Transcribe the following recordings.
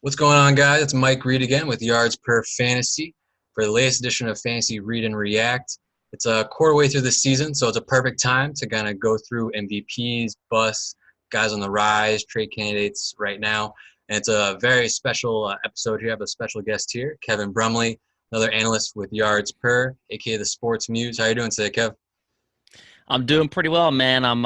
What's going on, guys? It's Mike Reid again with Yards Per Fantasy for the latest edition of Fantasy Read and React. It's a quarter way through the season, so it's a perfect time to kind of go through MVPs, busts, guys on the rise, trade candidates right now. And it's a very special episode here. I have a special guest here, Kevin Brumley, another analyst with Yards Per, aka the Sports Muse. How you doing today, Kev? I'm doing pretty well, man. I'm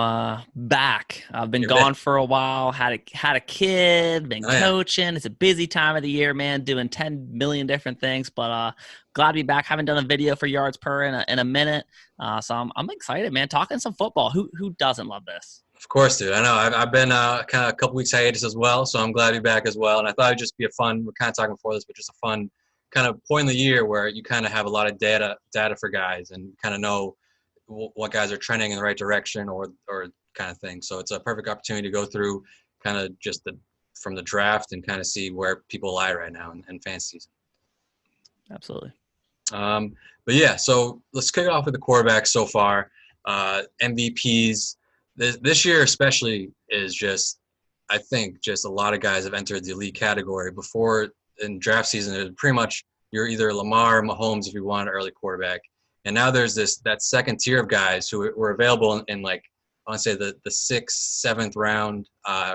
back. I've been You're gone back. for a while. Had a kid. Been Oh yeah. coaching. It's a busy time of the year, man. Doing 10 million different things, but glad to be back. Haven't done a video for Yards Per in a minute, so I'm excited, man. Talking some football. Who doesn't love this? Of course, dude. I know. I've been kind of a couple weeks hiatus as well, so I'm glad to be back as well. And I thought it'd just be a fun. We're kind of talking before this, but just a fun kind of point in the year where you kind of have a lot of data for guys and kind of know what guys are trending in the right direction or kind of thing. So it's a perfect opportunity to go through kind of just from the draft and kind of see where people lie right now in fantasy season. Absolutely. But yeah, so let's kick it off with the quarterbacks so far. MVPs this year especially is just, I think, just a lot of guys have entered the elite category. Before in draft season, it was pretty much you're either Lamar or Mahomes if you want an early quarterback. And now there's that second tier of guys who were available in like, I want to say the sixth, seventh round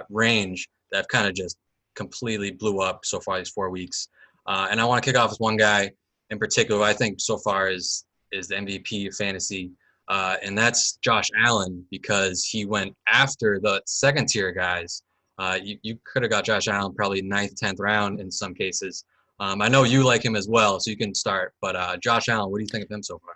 range that have kind of just completely blew up so far these 4 weeks. And I want to kick off with one guy in particular who I think so far is the MVP of fantasy, and that's Josh Allen, because he went after the second tier guys. You could have got Josh Allen probably ninth, 10th round in some cases. I know you like him as well, so you can start. But Josh Allen, what do you think of him so far?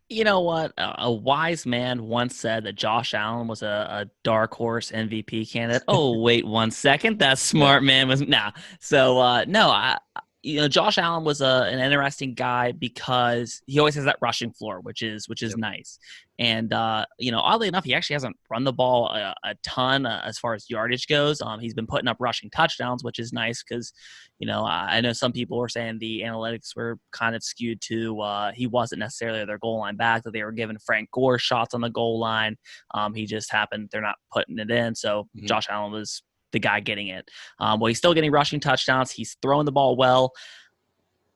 You know what? A wise man once said that Josh Allen was a dark horse MVP candidate. Oh, wait 1 second. That Yeah. smart man was nah. So no, Josh Allen was an interesting guy because he always has that rushing floor, which is Yep. nice. And oddly enough, he actually hasn't run the ball a ton as far as yardage goes. He's been putting up rushing touchdowns, which is nice because, I know some people were saying the analytics were kind of skewed to he wasn't necessarily their goal line back, that they were giving Frank Gore shots on the goal line. He just happened they're not putting it in. So Josh Allen was the guy getting it. Well, he's still getting rushing touchdowns. He's throwing the ball well.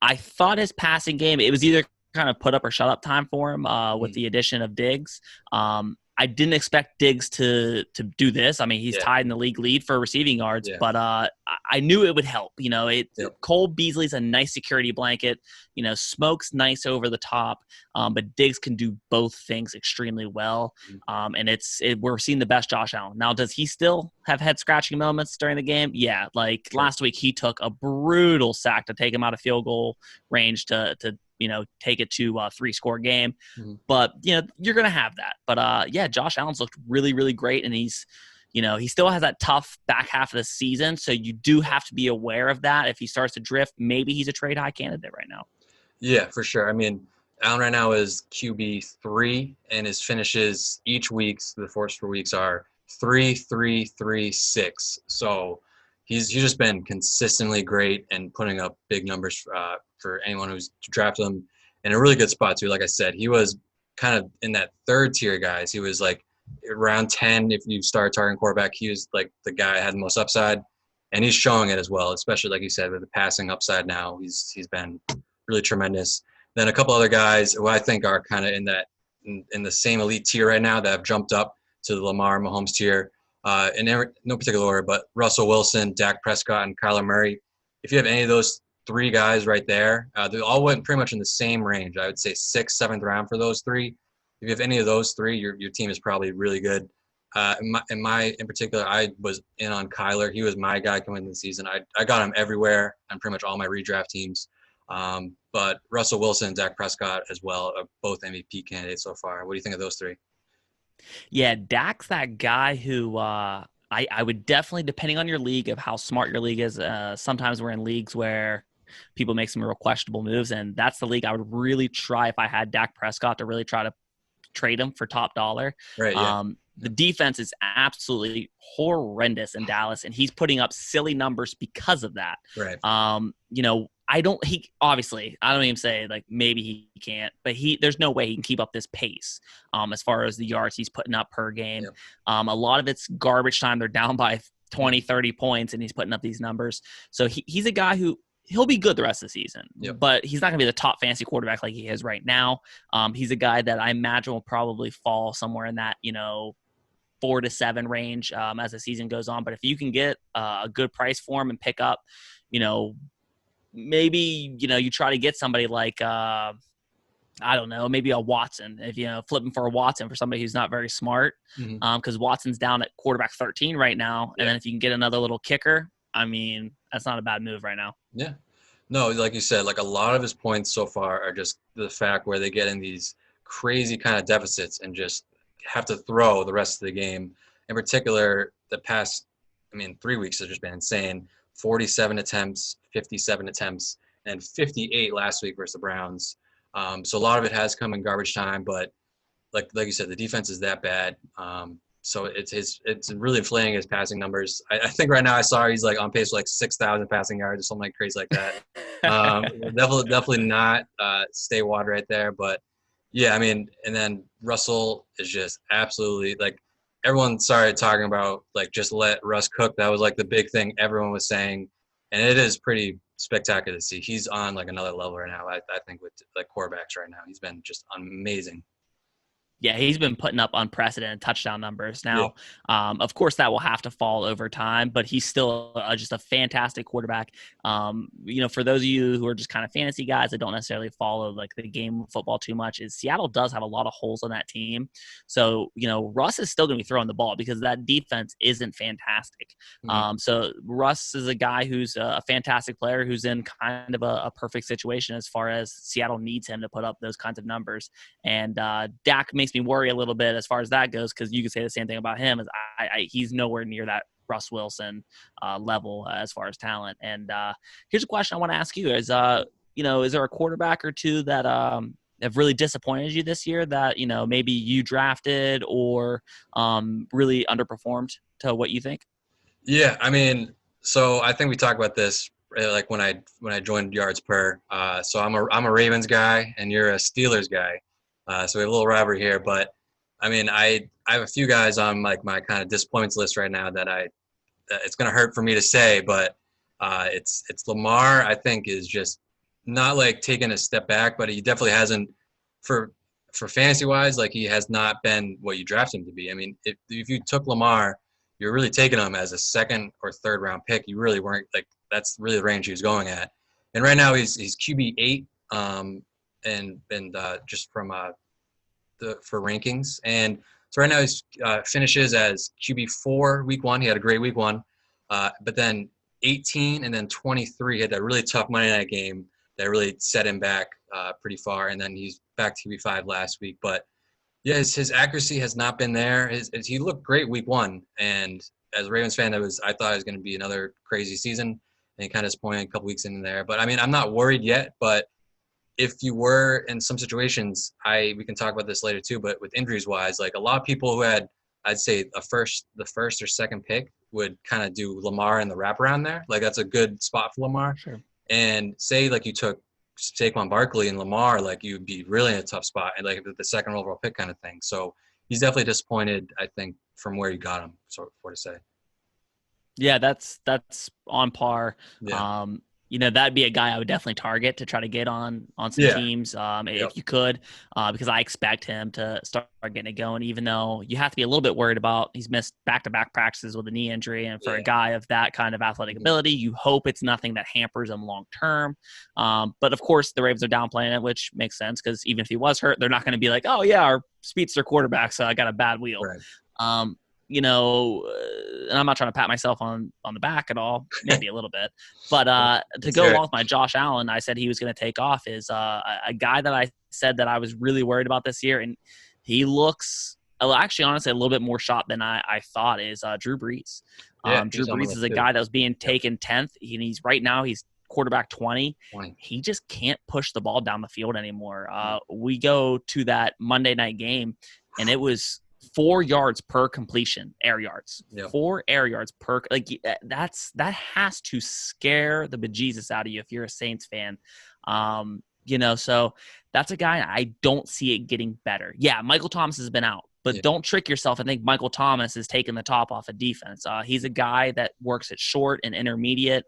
I thought his passing game, it was either kind of put up or shut up time for him with the addition of Diggs. I didn't expect Diggs to do this. I mean, he's tied in the league lead for receiving yards, but I knew it would help. Cole Beasley's a nice security blanket. Smoke's nice over the top, but Diggs can do both things extremely well. And we're seeing the best Josh Allen. Now, does he still have head-scratching moments during the game? Yeah, like last week he took a brutal sack to take him out of field goal range to take it to a 3-score game. But, you're going to have that. But, Josh Allen's looked really, really great. And he still has that tough back half of the season. So you do have to be aware of that. If he starts to drift, maybe he's a trade high candidate right now. Yeah, for sure. I mean, Allen right now is QB3, and his finishes each week, the first 4 weeks, are 3, 3, 3, 6. So he's just been consistently great and putting up big numbers for anyone who's drafted him in a really good spot too. Like I said, he was kind of in that third tier guys. He was like around 10 if you start targeting quarterback. He was like the guy that had the most upside, and he's showing it as well, especially like you said with the passing upside now. He's been really tremendous. Then a couple other guys who I think are kind of in the same elite tier right now that have jumped up to the Lamar Mahomes tier. In no particular order, but Russell Wilson, Dak Prescott, and Kyler Murray. If you have any of those three guys right there, they all went pretty much in the same range. I would say 6th, 7th round for those three. If you have any of those three, your team is probably really good. In particular, I was in on Kyler. He was my guy coming into the season. I got him everywhere on pretty much all my redraft teams. But Russell Wilson and Dak Prescott as well are both MVP candidates so far. What do you think of those three? Yeah, Dak's that guy who I would definitely, depending on your league of how smart your league is, sometimes we're in leagues where people make some real questionable moves, and that's the league I would really try if I had Dak Prescott to really try to trade him for top dollar. Right, yeah. The defense is absolutely horrendous in Dallas, and he's putting up silly numbers because of that. Right. I don't even say like maybe he can't, but there's no way he can keep up this pace as far as the yards he's putting up per game. Yep. A lot of it's garbage time. They're down by 20, 30 points, and he's putting up these numbers. So he's a guy who he'll be good the rest of the season, but he's not going to be the top fantasy quarterback like he is right now. He's a guy that I imagine will probably fall somewhere in that, 4 to 7 range as the season goes on. But if you can get a good price for him and pick up, maybe, you try to get somebody like, I don't know, maybe a Watson, if, flipping for a Watson for somebody who's not very smart, because Watson's down at quarterback 13 right now. And then if you can get another little kicker, I mean, that's not a bad move right now. Yeah. No, like you said, like a lot of his points so far are just the fact where they get in these crazy kind of deficits and just have to throw the rest of the game. In particular, the past, 3 weeks has just been insane. 47 attempts, 57 attempts, and 58 last week versus the Browns. So a lot of it has come in garbage time, but like you said, the defense is that bad. So it's really inflating his passing numbers. I think right now I saw he's like on pace for like 6,000 passing yards or something like crazy like that. Definitely not stay water right there. But yeah, and then Russell is just absolutely like everyone started talking about like just let Russ cook. That was like the big thing everyone was saying, and it is pretty spectacular to see. He's on like another level right now. I think with like quarterbacks right now, he's been just amazing. Yeah, he's been putting up unprecedented touchdown numbers. Now, of course, that will have to fall over time, but he's still just a fantastic quarterback. For those of you who are just kind of fantasy guys that don't necessarily follow like the game of football too much, is Seattle does have a lot of holes on that team. So, Russ is still going to be throwing the ball because that defense isn't fantastic. So Russ is a guy who's a fantastic player who's in kind of a perfect situation as far as Seattle needs him to put up those kinds of numbers. And Dak makes me worry a little bit as far as that goes, because you could say the same thing about him. As he's nowhere near that Russ Wilson level as far as talent. And here's a question I want to ask you: is there a quarterback or two that have really disappointed you this year that maybe you drafted or really underperformed to what you think? Yeah, so I think we talked about this like when I joined Yards Per. So I'm a Ravens guy and you're a Steelers guy. So we have a little rivalry here, but I have a few guys on like my kind of disappointments list right now that it's going to hurt for me to say, but it's Lamar. I think is just not like taking a step back, but he definitely hasn't for fantasy wise. Like he has not been what you drafted him to be. If you took Lamar, you're really taking him as a second or third round pick. You really weren't like that's really the range he was going at. And right now he's QB 8. And just from for rankings, and so right now he finishes as QB4 week 1. He had a great week 1, but then 18 and then 23 had that really tough Monday night game that really set him back pretty far, and then he's back to QB5 last week. But yeah, his accuracy has not been there. He looked great week 1, and as a Ravens fan, I thought it was going to be another crazy season, and he kind of disappointed a couple weeks in there. But I'm not worried yet, but if you were in some situations, we can talk about this later too, but with injuries wise, like a lot of people who had, I'd say the first or second pick would kind of do Lamar and the wraparound there. Like that's a good spot for Lamar. Sure. And say like you took Saquon Barkley and Lamar, like you'd be really in a tough spot and like the second overall pick kind of thing. So he's definitely disappointed, I think, from where you got him, so for to say. Yeah, that's on par. Yeah. That'd be a guy I would definitely target to try to get on some teams if you could, because I expect him to start getting it going, even though you have to be a little bit worried about he's missed back-to-back practices with a knee injury. And for a guy of that kind of athletic ability, you hope it's nothing that hampers him long-term. But, of course, the Ravens are downplaying it, which makes sense because even if he was hurt, they're not going to be like, oh, yeah, our speedster quarterback got a bad wheel. Right. And I'm not trying to pat myself on the back at all, maybe a little bit, but to go along with my Josh Allen, I said he was going to take off is a guy that I said that I was really worried about this year, and he looks actually honestly a little bit more shot than I thought is Drew Brees. Drew Brees is a guy that was being taken 10th, and he's quarterback 20. He just can't push the ball down the field anymore. We go to that Monday night game, and it was 4 yards per completion, air yards. 4 air yards per, like that has to scare the bejesus out of you if you're a Saints fan. So that's a guy I don't see it getting better. Yeah, Michael Thomas has been out, But Yeah. don't trick yourself. I think Michael Thomas is taking the top off of defense. He's a guy that works at short and intermediate.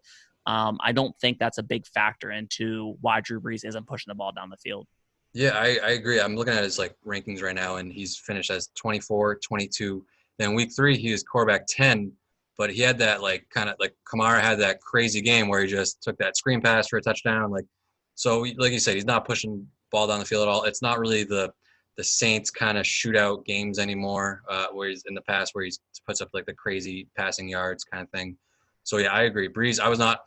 I don't think that's a big factor into why Drew Brees isn't pushing the ball down the field. Yeah, I agree. I'm looking at his like rankings right now, and he's finished as 24, 22. Then week 3, he was quarterback 10, but he had that like kind of like Kamara had that crazy game where he just took that screen pass for a touchdown. So like you said, he's not pushing ball down the field at all. It's not really the Saints kind of shootout games anymore, where he's in the past where he puts up like the crazy passing yards kind of thing. So yeah, I agree. Brees, I was not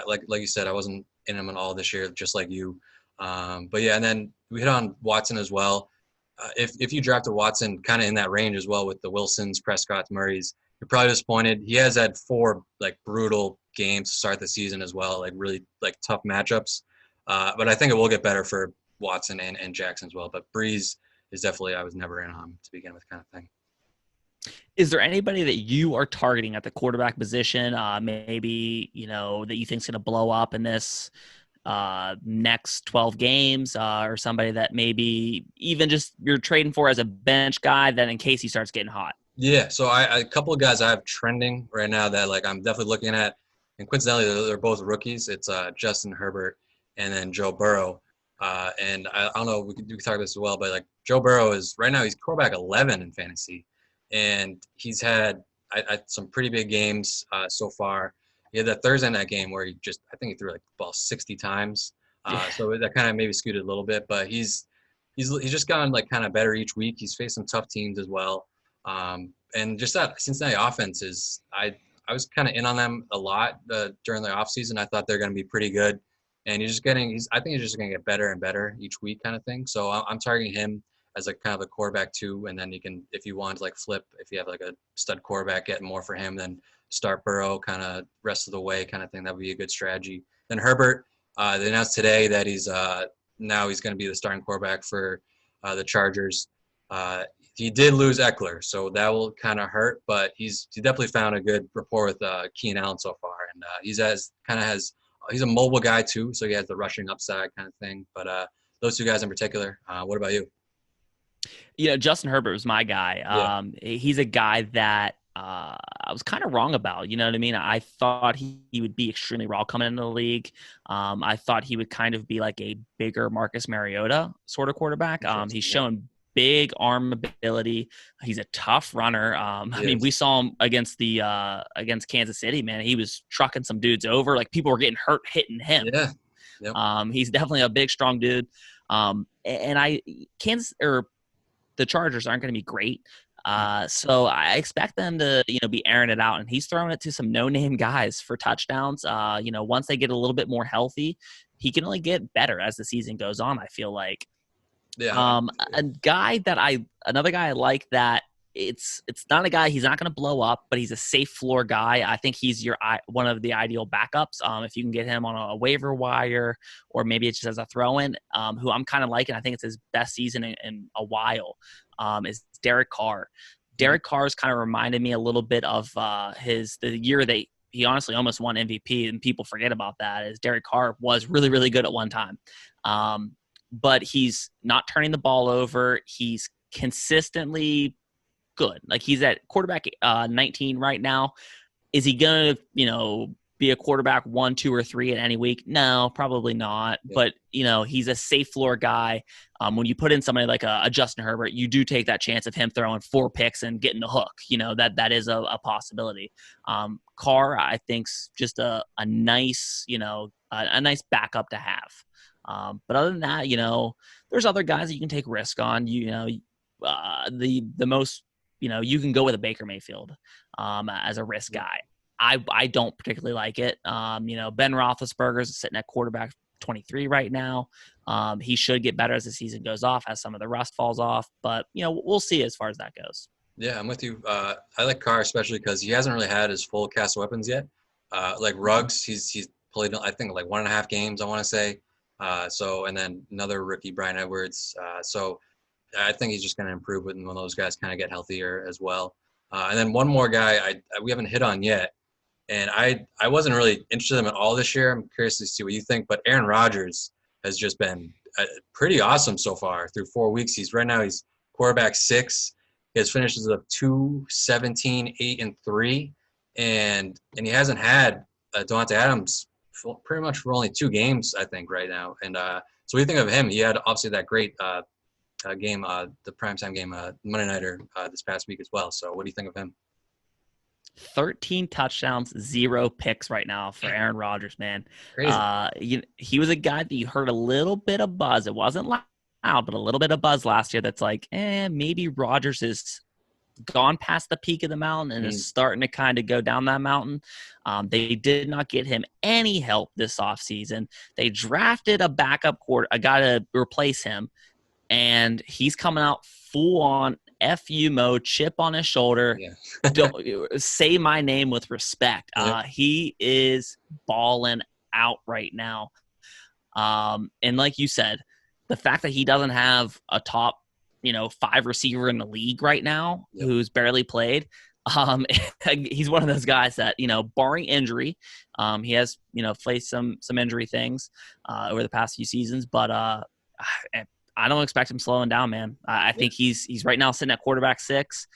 like you said, I wasn't in him at all this year, just like you. But yeah, and then we hit on Watson as well. If you drafted Watson kind of in that range as well with the Wilsons, Prescotts, Murrays, you're probably disappointed. He has had 4 like brutal games to start the season as well, like really like tough matchups. But I think it will get better for Watson and Jackson as well. But Brees is definitely, I was never in on him to begin with kind of thing. Is there anybody that you are targeting at the quarterback position, maybe, that you think is going to blow up in this next 12 games, or somebody that maybe even just you're trading for as a bench guy that in case he starts getting hot? Yeah, so a couple of guys I have trending right now that like I'm definitely looking at, and coincidentally they're both rookies. It's Justin Herbert and then Joe Burrow. And I don't know, we can talk about this as well, but like Joe Burrow is right now he's quarterback 11 in fantasy, and he's had some pretty big games so far. He had that Thursday night game where I think he threw like the ball 60 times. So that kind of maybe skewed it a little bit, but he's just gotten like kind of better each week. He's faced some tough teams as well. And just that Cincinnati offense is, I was kind of in on them a lot during the offseason. I thought they're going to be pretty good. And I think he's just going to get better and better each week kind of thing. So I'm targeting him as like kind of a quarterback 2. And then you can, if you want to like flip, if you have like a stud quarterback, get more for him, then start Burrow kind of rest of the way kind of thing. That would be a good strategy. Then Herbert, they announced today that he's now he's going to be the starting quarterback for the Chargers. He did lose Eckler, so that will kind of hurt, but he definitely found a good rapport with Keenan Allen so far. And he's a mobile guy too, so he has the rushing upside kind of thing. But those 2 guys in particular, what about you? Justin Herbert was my guy. He's a guy that I was kind of wrong about. You know what I mean? I thought he would be extremely raw coming into the league. I thought he would kind of be like a bigger Marcus Mariota sort of quarterback. He's shown big arm ability. He's a tough runner. I mean, we saw him against Kansas City, man. He was trucking some dudes over. Like people were getting hurt hitting him. Yeah. Yep. He's definitely a big, strong dude. And the Chargers aren't going to be great. So I expect them to, be airing it out, and he's throwing it to some no-name guys for touchdowns. Once they get a little bit more healthy, he can only get better as the season goes on, I feel like. Yeah. Another guy I like that it's not a guy, he's not going to blow up, but he's a safe floor guy. I think he's one of the ideal backups. If you can get him on a waiver wire, or maybe it's just as a throw-in, who I'm kind of liking. I think it's his best season in a while, is Derek Carr. Derek Carr's kind of reminded me a little bit of the year that he honestly almost won MVP, and people forget about that, is Derek Carr was really, really good at one time. But he's not turning the ball over. He's consistently good. Like he's at quarterback 19 right now. Is he going to, be a quarterback 1, 2, or 3 at any week? No, probably not. Yeah. But, he's a safe floor guy. When you put in somebody like a Justin Herbert, you do take that chance of him throwing 4 picks and getting the hook. That is a possibility. Carr, I think's just a nice, a nice backup to have. But other than that, there's other guys that you can take risk on. The most, you can go with a Baker Mayfield as a risk guy. I don't particularly like it. Ben Roethlisberger is sitting at quarterback 23 right now. He should get better as the season goes off, as some of the rust falls off. But, we'll see as far as that goes. Yeah, I'm with you. I like Carr especially because he hasn't really had his full cast of weapons yet. Like Ruggs, he's played, I think, like 1.5 games, I want to say. And then another rookie, Bryan Edwards. So I think he's just going to improve when those guys kind of get healthier as well. And then one more guy we haven't hit on yet. And I wasn't really interested in him at all this year. I'm curious to see what you think. But Aaron Rodgers has just been pretty awesome so far through 4 weeks. He's quarterback 6. His finishes of 2-17, 8-3, and he hasn't had Devontae Adams pretty much for only 2 games, I think, right now. And so what do you think of him? He had obviously that great game, the primetime game, Monday Nighter this past week as well. So what do you think of him? 13 touchdowns, 0 picks right now for Aaron Rodgers, man. Crazy. He was a guy that you heard a little bit of buzz. It wasn't loud, but a little bit of buzz last year that's like, maybe Rodgers is gone past the peak of the mountain and is starting to kind of go down that mountain. They did not get him any help this offseason. They drafted a backup a guy to replace him, and he's coming out full on FU mode, chip on his shoulder. Yeah. Don't say my name with respect. He is balling out right now. And like you said, the fact that he doesn't have a top, 5 receiver in the league right now, who's barely played. He's one of those guys that, barring injury, he has, faced some injury things over the past few seasons, but I don't expect him slowing down, man. I think he's right now sitting at quarterback 6.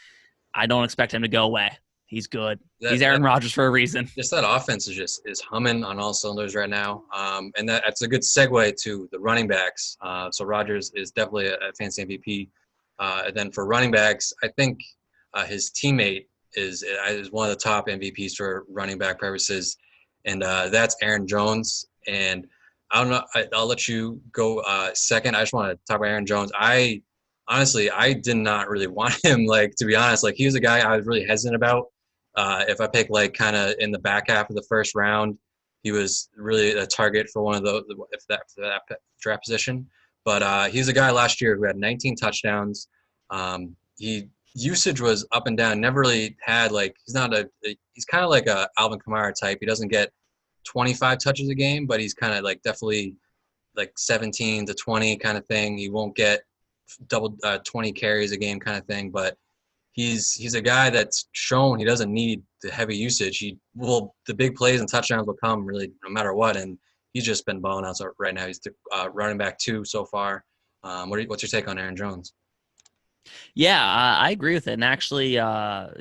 I don't expect him to go away. He's good. He's Aaron Rodgers for a reason. Just that offense is humming on all cylinders right now. And that's a good segue to the running backs. So Rodgers is definitely a fantasy MVP. And then for running backs, I think his teammate is one of the top MVPs for running back purposes. And that's Aaron Jones. And I don't know. I'll let you go second. I just want to talk about Aaron Jones. I did not really want him. To be honest, he was a guy I was really hesitant about. If I pick kind of in the back half of the first round, he was really a target for one of those for that draft position. But he's a guy last year who had 19 touchdowns. Usage was up and down. Never really had he's kind of like a Alvin Kamara type. He doesn't get 25 touches a game, but he's kind of definitely 17 to 20 kind of thing. He won't get double 20 carries a game kind of thing, but he's a guy that's shown he doesn't need the heavy usage. The big plays and touchdowns will come really no matter what, and he's just been balling out right now. He's running back 2 so far. What's your take on Aaron Jones? Yeah, I agree with it. And actually, a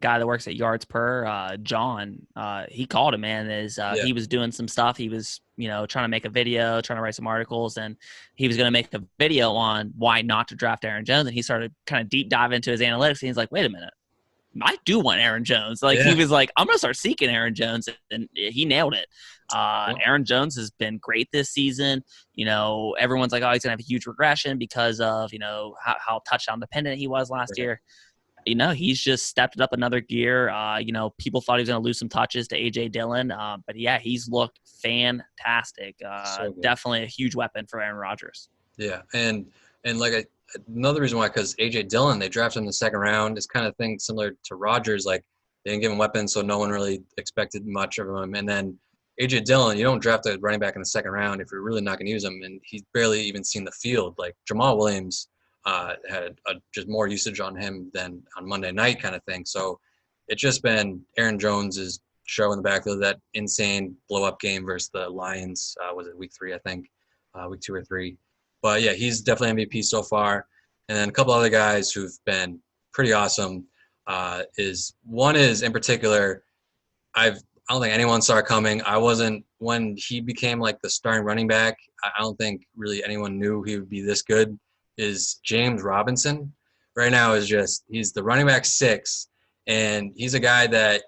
guy that works at Yards Per, John, he called him, man. He was doing some stuff. He was, trying to make a video, trying to write some articles, and he was going to make a video on why not to draft Aaron Jones. And he started kind of deep dive into his analytics. And he's like, wait a minute. I do want Aaron Jones. He was like, I'm going to start seeking Aaron Jones, and he nailed it. Aaron Jones has been great this season. Everyone's like, oh, he's going to have a huge regression because of, how touchdown dependent he was last year. He's just stepped it up another gear. People thought he was going to lose some touches to AJ Dillon. But yeah, he's looked fantastic. Definitely a huge weapon for Aaron Rodgers. Yeah. And another reason why, because AJ Dillon, they drafted him in the second round. It's kind of thing similar to Rodgers. They didn't give him weapons, so no one really expected much of him. And then AJ Dillon, you don't draft a running back in the second round if you're really not going to use him, and he's barely even seen the field. Jamal Williams had just more usage on him than on Monday night kind of thing. So it's just been Aaron Jones's show in the backfield, that insane blow-up game versus the Lions. Was it week 3, I think, week 2 or 3. But, yeah, he's definitely MVP so far. And then a couple other guys who've been pretty awesome is in particular, I don't think anyone saw it coming. I wasn't – when he became the starting running back, I don't think really anyone knew he would be this good, is James Robinson. Right now he's the running back 6, and he's a guy that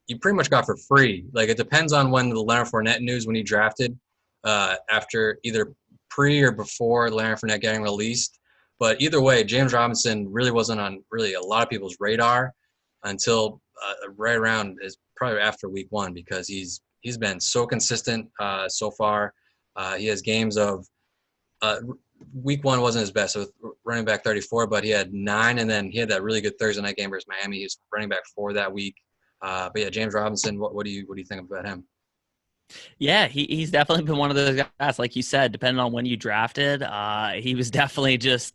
you pretty much got for free. It depends on when the Leonard Fournette news, when he drafted, after either – pre or before Leonard Fournette getting released. But either way, James Robinson really wasn't on really a lot of people's radar until right around probably after week 1, because he's been so consistent so far. He has games of week 1 wasn't his best, so running back 34, but he had 9, and then he had that really good Thursday night game versus Miami. He was running back 4 that week. But yeah, James Robinson, what do you think about him? Yeah, he's definitely been one of those guys, like you said, depending on when you drafted, he was definitely just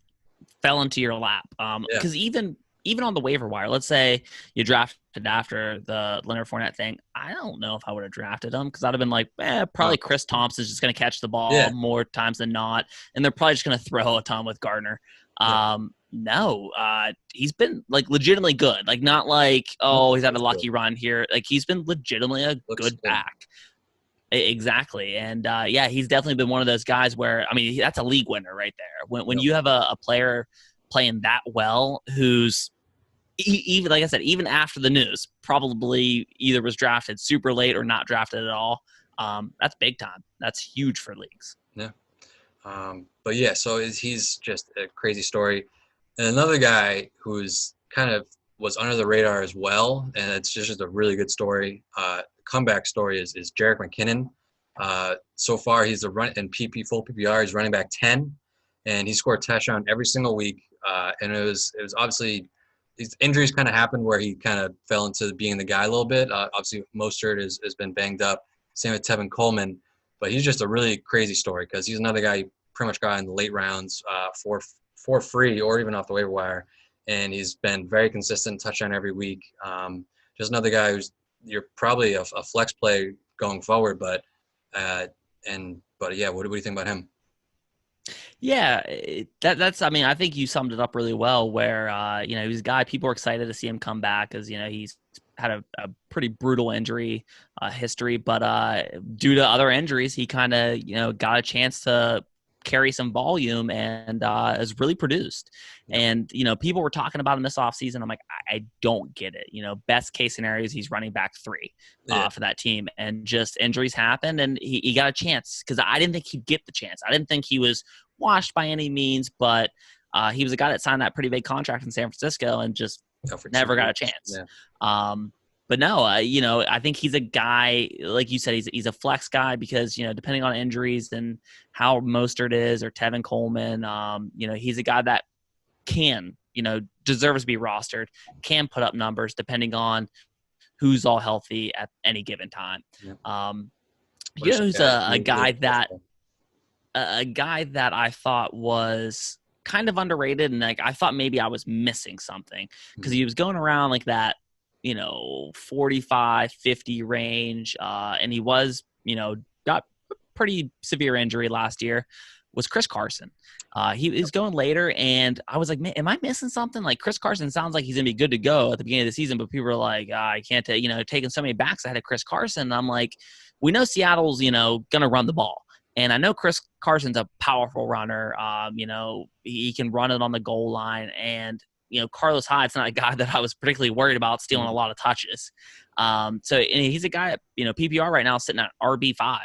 fell into your lap. Because even on the waiver wire, let's say you drafted after the Leonard Fournette thing, I don't know if I would have drafted him, because I'd have been like, probably Chris Thompson's just going to catch the ball more times than not, and they're probably just going to throw a ton with Gardner. No, he's been like legitimately good. Like not like, oh, he's had a lucky run here. Like he's been legitimately a good back. Exactly. And yeah, he's definitely been one of those guys where, I mean, that's a league winner right there. When you have a player playing that well, who's even, like I said, even after the news, probably either was drafted super late or not drafted at all. That's big time. That's huge for leagues. Yeah. But yeah, so he's just a crazy story. And another guy who's kind of was under the radar as well, and it's just a really good story. Comeback story is Jerick McKinnon. So far, he's a run in full PPR. He's running back 10, and he scored a touchdown every single week. And it was obviously these injuries kind of happened where he kind of fell into being the guy a little bit. Obviously, Mostert has been banged up. Same with Tevin Coleman, but he's just a really crazy story because he's another guy you pretty much got in the late rounds for free or even off the waiver wire. And he's been very consistent, touchdown every week. Just another guy you're probably a flex play going forward, but yeah, what do you think about him? Yeah, that's. I mean, I think you summed it up really well. Where he's a guy people are excited to see him come back because he's had a pretty brutal injury history, but due to other injuries, he kind of got a chance to carry some volume and has really produced. And people were talking about him this offseason. I'm like, I don't get it. Best case scenario is he's running back 3 for that team, and just injuries happened and he got a chance because I didn't think he'd get the chance. I didn't think he was washed by any means, but he was a guy that signed that pretty big contract in San Francisco and just never got a chance. But no, I think he's a guy, like you said, he's a flex guy because, depending on injuries and how Mostert is or Tevin Coleman, he's a guy that can, deserves to be rostered, can put up numbers depending on who's all healthy at any given time. Who's a guy that I thought was kind of underrated, and like I thought maybe I was missing something because he was going around like that 45, 50 range. And he was, got pretty severe injury last year, was Chris Carson. He is going later, and I was like, man, am I missing something? Like Chris Carson sounds like he's going to be good to go at the beginning of the season, but people are like, I can't take, taking so many backs ahead of Chris Carson. And I'm like, we know Seattle's, going to run the ball. And I know Chris Carson's a powerful runner. He can run it on the goal line, and Carlos Hyde's not a guy that I was particularly worried about stealing a lot of touches. So he's a guy at, PPR right now sitting at RB5.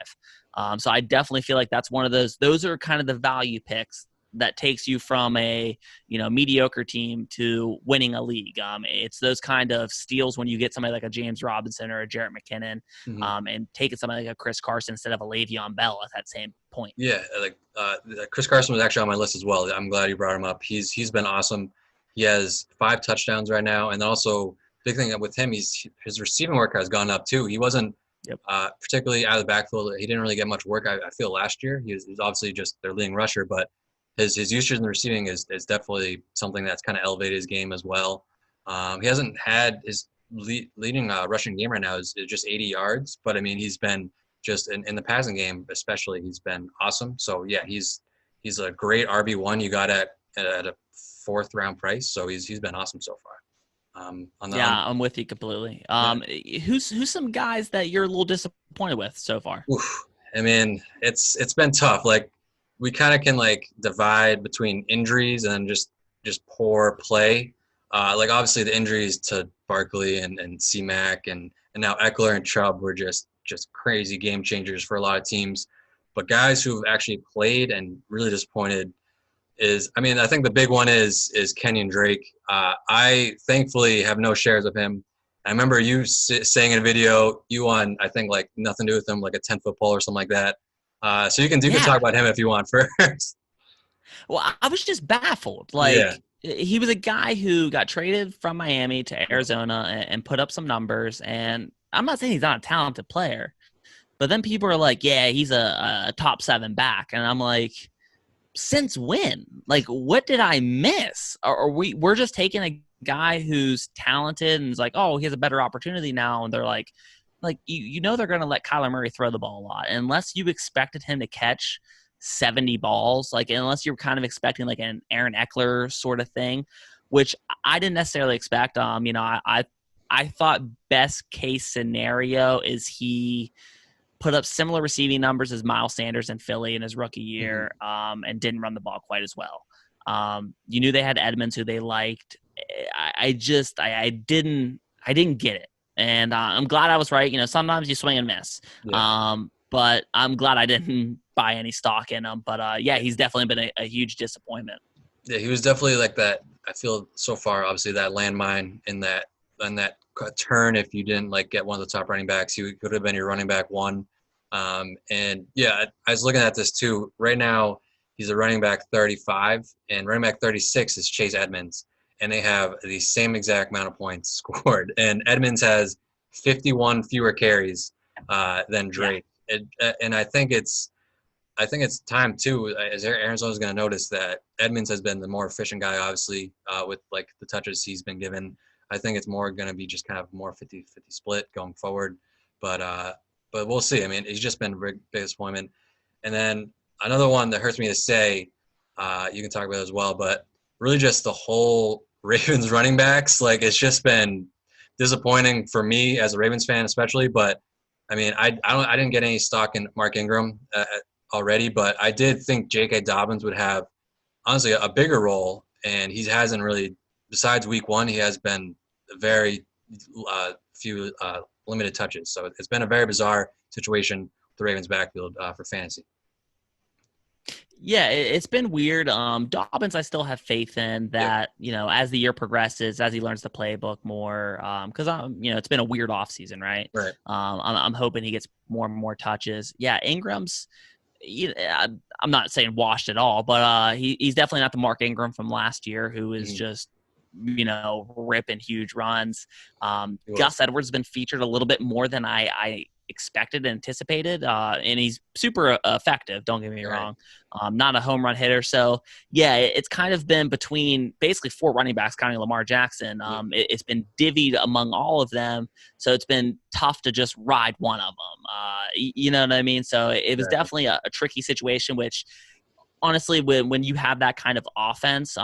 So I definitely feel like that's one of those are kind of the value picks that takes you from a, mediocre team to winning a league. It's those kind of steals when you get somebody like a James Robinson or a Jerick McKinnon, and taking somebody like a Chris Carson instead of a Le'Veon Bell at that same point. Yeah. Chris Carson was actually on my list as well. I'm glad you brought him up. He's been awesome. He has 5 touchdowns right now. And also, big thing with him, his receiving work has gone up too. He wasn't particularly out of the backfield. He didn't really get much work, I feel, last year. He was obviously just their leading rusher, but his usage in the receiving is definitely something that's kind of elevated his game as well. He hasn't had his leading rushing game right now is just 80 yards. But, I mean, he's been just in the passing game especially, he's been awesome. So, yeah, he's a great RB1 you got at a 4th round price, so he's been awesome so far. I'm with you completely. Who's some guys that you're a little disappointed with so far? I mean, it's been tough. Like we kind of can divide between injuries and just poor play. Like obviously the injuries to Barkley and C-Mac and now Eckler and Chubb were just crazy game changers for a lot of teams. But guys who've actually played and really disappointed I think the big one is Kenyan Drake. I thankfully have no shares of him. I remember you saying in a video you won, I think nothing to do with him, like a 10-foot pole or something like that. So you can talk about him if you want first. Well, I was just baffled. He was a guy who got traded from Miami to Arizona and put up some numbers. And I'm not saying he's not a talented player, but then people are like, yeah, he's a top 7 back. And I'm like, since when? What did I miss? Or we're just taking a guy who's talented and is like, oh, he has a better opportunity now. And they're like they're going to let Kyler Murray throw the ball a lot. And unless you expected him to catch 70 balls, like unless you're kind of expecting like an Aaron Eckler sort of thing, which I didn't necessarily expect. I thought best case scenario is he put up similar receiving numbers as Miles Sanders in Philly in his rookie year, and didn't run the ball quite as well. You knew they had Edmonds, who they liked. I didn't get it, and I'm glad I was right. Sometimes you swing and miss. Yeah. But I'm glad I didn't buy any stock in him. But yeah, he's definitely been a huge disappointment. Yeah, he was definitely like that. I feel so far, obviously, that landmine in that turn. If you didn't like get one of the top running backs, he could have been your running back one. And yeah, I was looking at this too. Right now, he's a running back 35, and running back 36 is Chase Edmonds, and they have the same exact amount of points scored. And Edmonds has 51 fewer carries than Drake. Yeah. And I think it's time too, as Arizona's going to notice that Edmonds has been the more efficient guy, obviously, with like the touches he's been given. I think it's more going to be just kind of more 50-50 split going forward. But we'll see. I mean, he's just been a big disappointment. And then another one that hurts me to say, you can talk about it as well, but really just the whole Ravens running backs, like it's just been disappointing for me as a Ravens fan, especially. But I mean, I didn't get any stock in Mark Ingram already, but I did think J.K. Dobbins would have honestly a bigger role, and he hasn't really. Besides week one, he has been very few limited touches. So it's been a very bizarre situation with the Ravens backfield for fantasy. Yeah, it's been weird. Dobbins, I still have faith in that, as the year progresses, as he learns the playbook more, because it's been a weird offseason, right? Right. I'm hoping he gets more and more touches. Yeah, Ingram's, I'm not saying washed at all, but he's definitely not the Mark Ingram from last year, who is just, ripping huge runs. Gus Edwards has been featured a little bit more than I expected and anticipated, and he's super effective, don't get me wrong. Not a home run hitter. So yeah, it's kind of been between basically four running backs counting Lamar Jackson. It's been divvied among all of them, so it's been tough to just ride one of them. You know what I mean? So it was definitely a tricky situation, which honestly, when you have that kind of offense,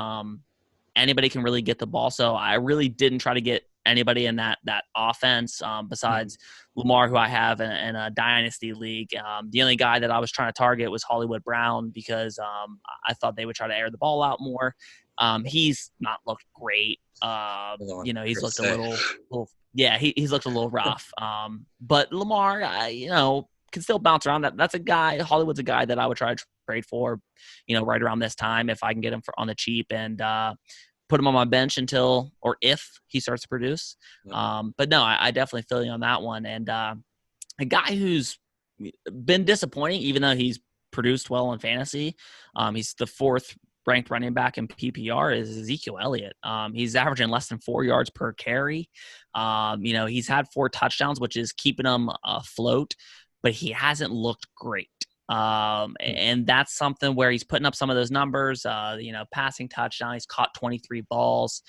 anybody can really get the ball. So I really didn't try to get anybody in that offense besides Lamar, who I have in a dynasty league. The only guy that I was trying to target was Hollywood Brown because I thought they would try to air the ball out more. He's not looked great. He's looked a little he's looked a little rough. But Lamar, can still bounce around. That's a guy. Hollywood's a guy that I would try to trade for, right around this time if I can get him on the cheap and put him on my bench until or if he starts to produce. But no, I definitely feel you on that one. And a guy who's been disappointing, even though he's produced well in fantasy, he's the fourth ranked running back in PPR, is Ezekiel Elliott. He's averaging less than 4 yards per carry. He's had 4 touchdowns, which is keeping him afloat, but he hasn't looked great. And that's something where he's putting up some of those numbers, passing touchdown. He's caught 23 balls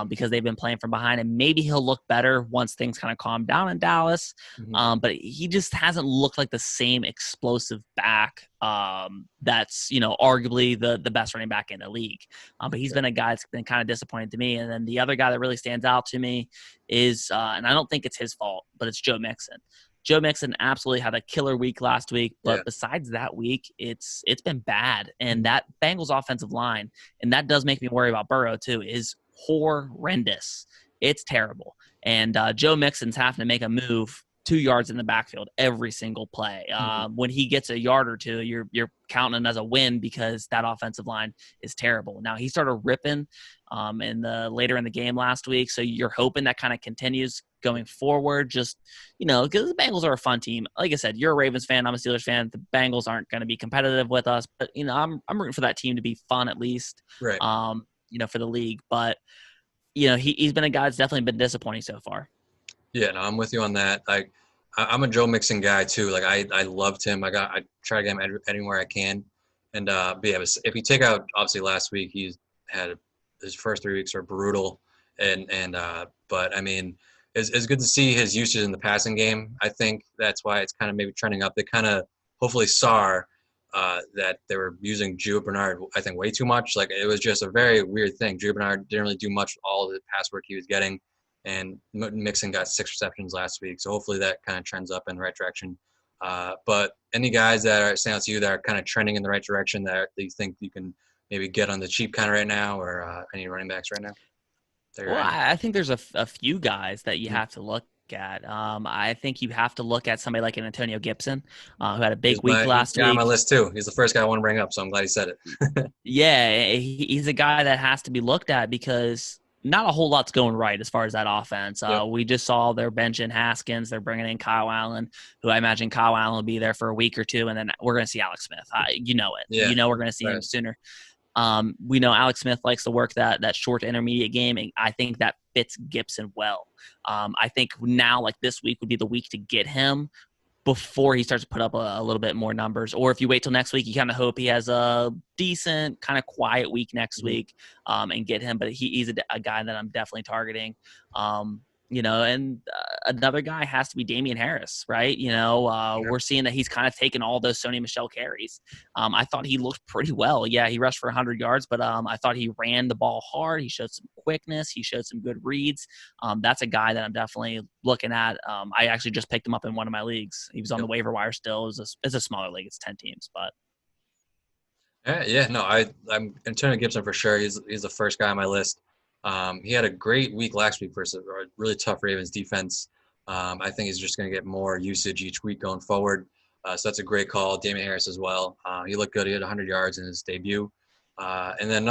because they've been playing from behind, and maybe he'll look better once things kind of calm down in Dallas. But he just hasn't looked like the same explosive back that's, arguably the best running back in the league. But he's been a guy that's been kind of disappointing to me. And then the other guy that really stands out to me is, and I don't think it's his fault, but it's Joe Mixon. Joe Mixon absolutely had a killer week last week, but besides that week, it's been bad. And that Bengals offensive line, and that does make me worry about Burrow too, is horrendous. It's terrible. And Joe Mixon's having to make a move 2 yards in the backfield every single play. When he gets a yard or two, you're counting him as a win because that offensive line is terrible. Now, he started ripping later in the game last week, so you're hoping that kind of continues going forward, just, because the Bengals are a fun team. Like I said, you're a Ravens fan, I'm a Steelers fan. The Bengals aren't going to be competitive with us, but, I'm rooting for that team to be fun at least, right. For the league. But, he's been a guy that's definitely been disappointing so far. Yeah, no, I'm with you on that. I'm a Joe Mixon guy too. Like I loved him. I try to get him anywhere I can. And if you take out obviously last week, he's had his first 3 weeks are brutal. But I mean, it's good to see his usage in the passing game. I think that's why it's kind of maybe trending up. They kind of hopefully saw that they were using Drew Bernard, I think, way too much. Like, it was just a very weird thing. Drew Bernard didn't really do much all the pass work he was getting, and Mixon got 6 receptions last week. So hopefully that kind of trends up in the right direction. But any guys that are stand out to you that are kind of trending in the right direction that you think you can maybe get on the cheap kind of right now, or any running backs right now? Well, I think there's a few guys that you have to look at. I think you have to look at somebody like an Antonio Gibson, who had a big week last week. He's on my list too. He's the first guy I want to bring up, so I'm glad he said it. Yeah, he's a guy that has to be looked at because not a whole lot's going right as far as that offense. Yep. We just saw they're benching Haskins. They're bringing in Kyle Allen, who I imagine Kyle Allen will be there for a week or two, and then we're going to see Alex Smith. You know it. Yeah. You know we're going to see him sooner. We know Alex Smith likes to work that short to intermediate game, and I think that fits Gibson well. I think now, like this week, would be the week to get him before he starts to put up a little bit more numbers. Or if you wait till next week, you kind of hope he has a decent, kind of quiet week next week and get him. But he's a guy that I'm definitely targeting. And another guy has to be Damian Harris, right? We're seeing that he's kind of taken all those Sony Michel carries. I thought he looked pretty well. Yeah, he rushed for 100 yards, but I thought he ran the ball hard. He showed some quickness. He showed some good reads. That's a guy that I'm definitely looking at. I actually just picked him up in one of my leagues. He was on the waiver wire still. It's a smaller league. It's 10 teams, but. I'm Antonio Gibson for sure. He's the first guy on my list. He had a great week last week versus a really tough Ravens defense. I think he's just going to get more usage each week going forward. So that's a great call. Damian Harris as well. He looked good. He had 100 yards in his debut. And then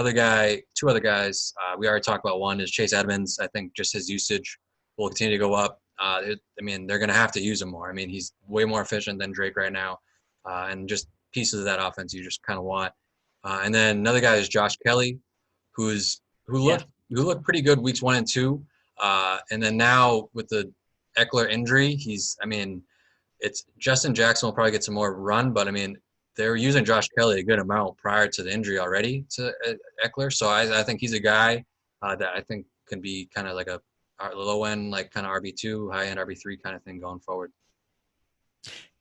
two other guys, we already talked about. One is Chase Edmonds. I think just his usage will continue to go up. They're going to have to use him more. He's way more efficient than Drake right now. And just pieces of that offense you just kind of want. And then another guy is Josh Kelly, who looked pretty good weeks 1 and 2. And then now with the Eckler injury, it's Justin Jackson will probably get some more run, but they were using Josh Kelly a good amount prior to the injury already to Eckler. So I think he's a guy that I think can be kind of like a low end, like kind of RB2, high end RB3 kind of thing going forward.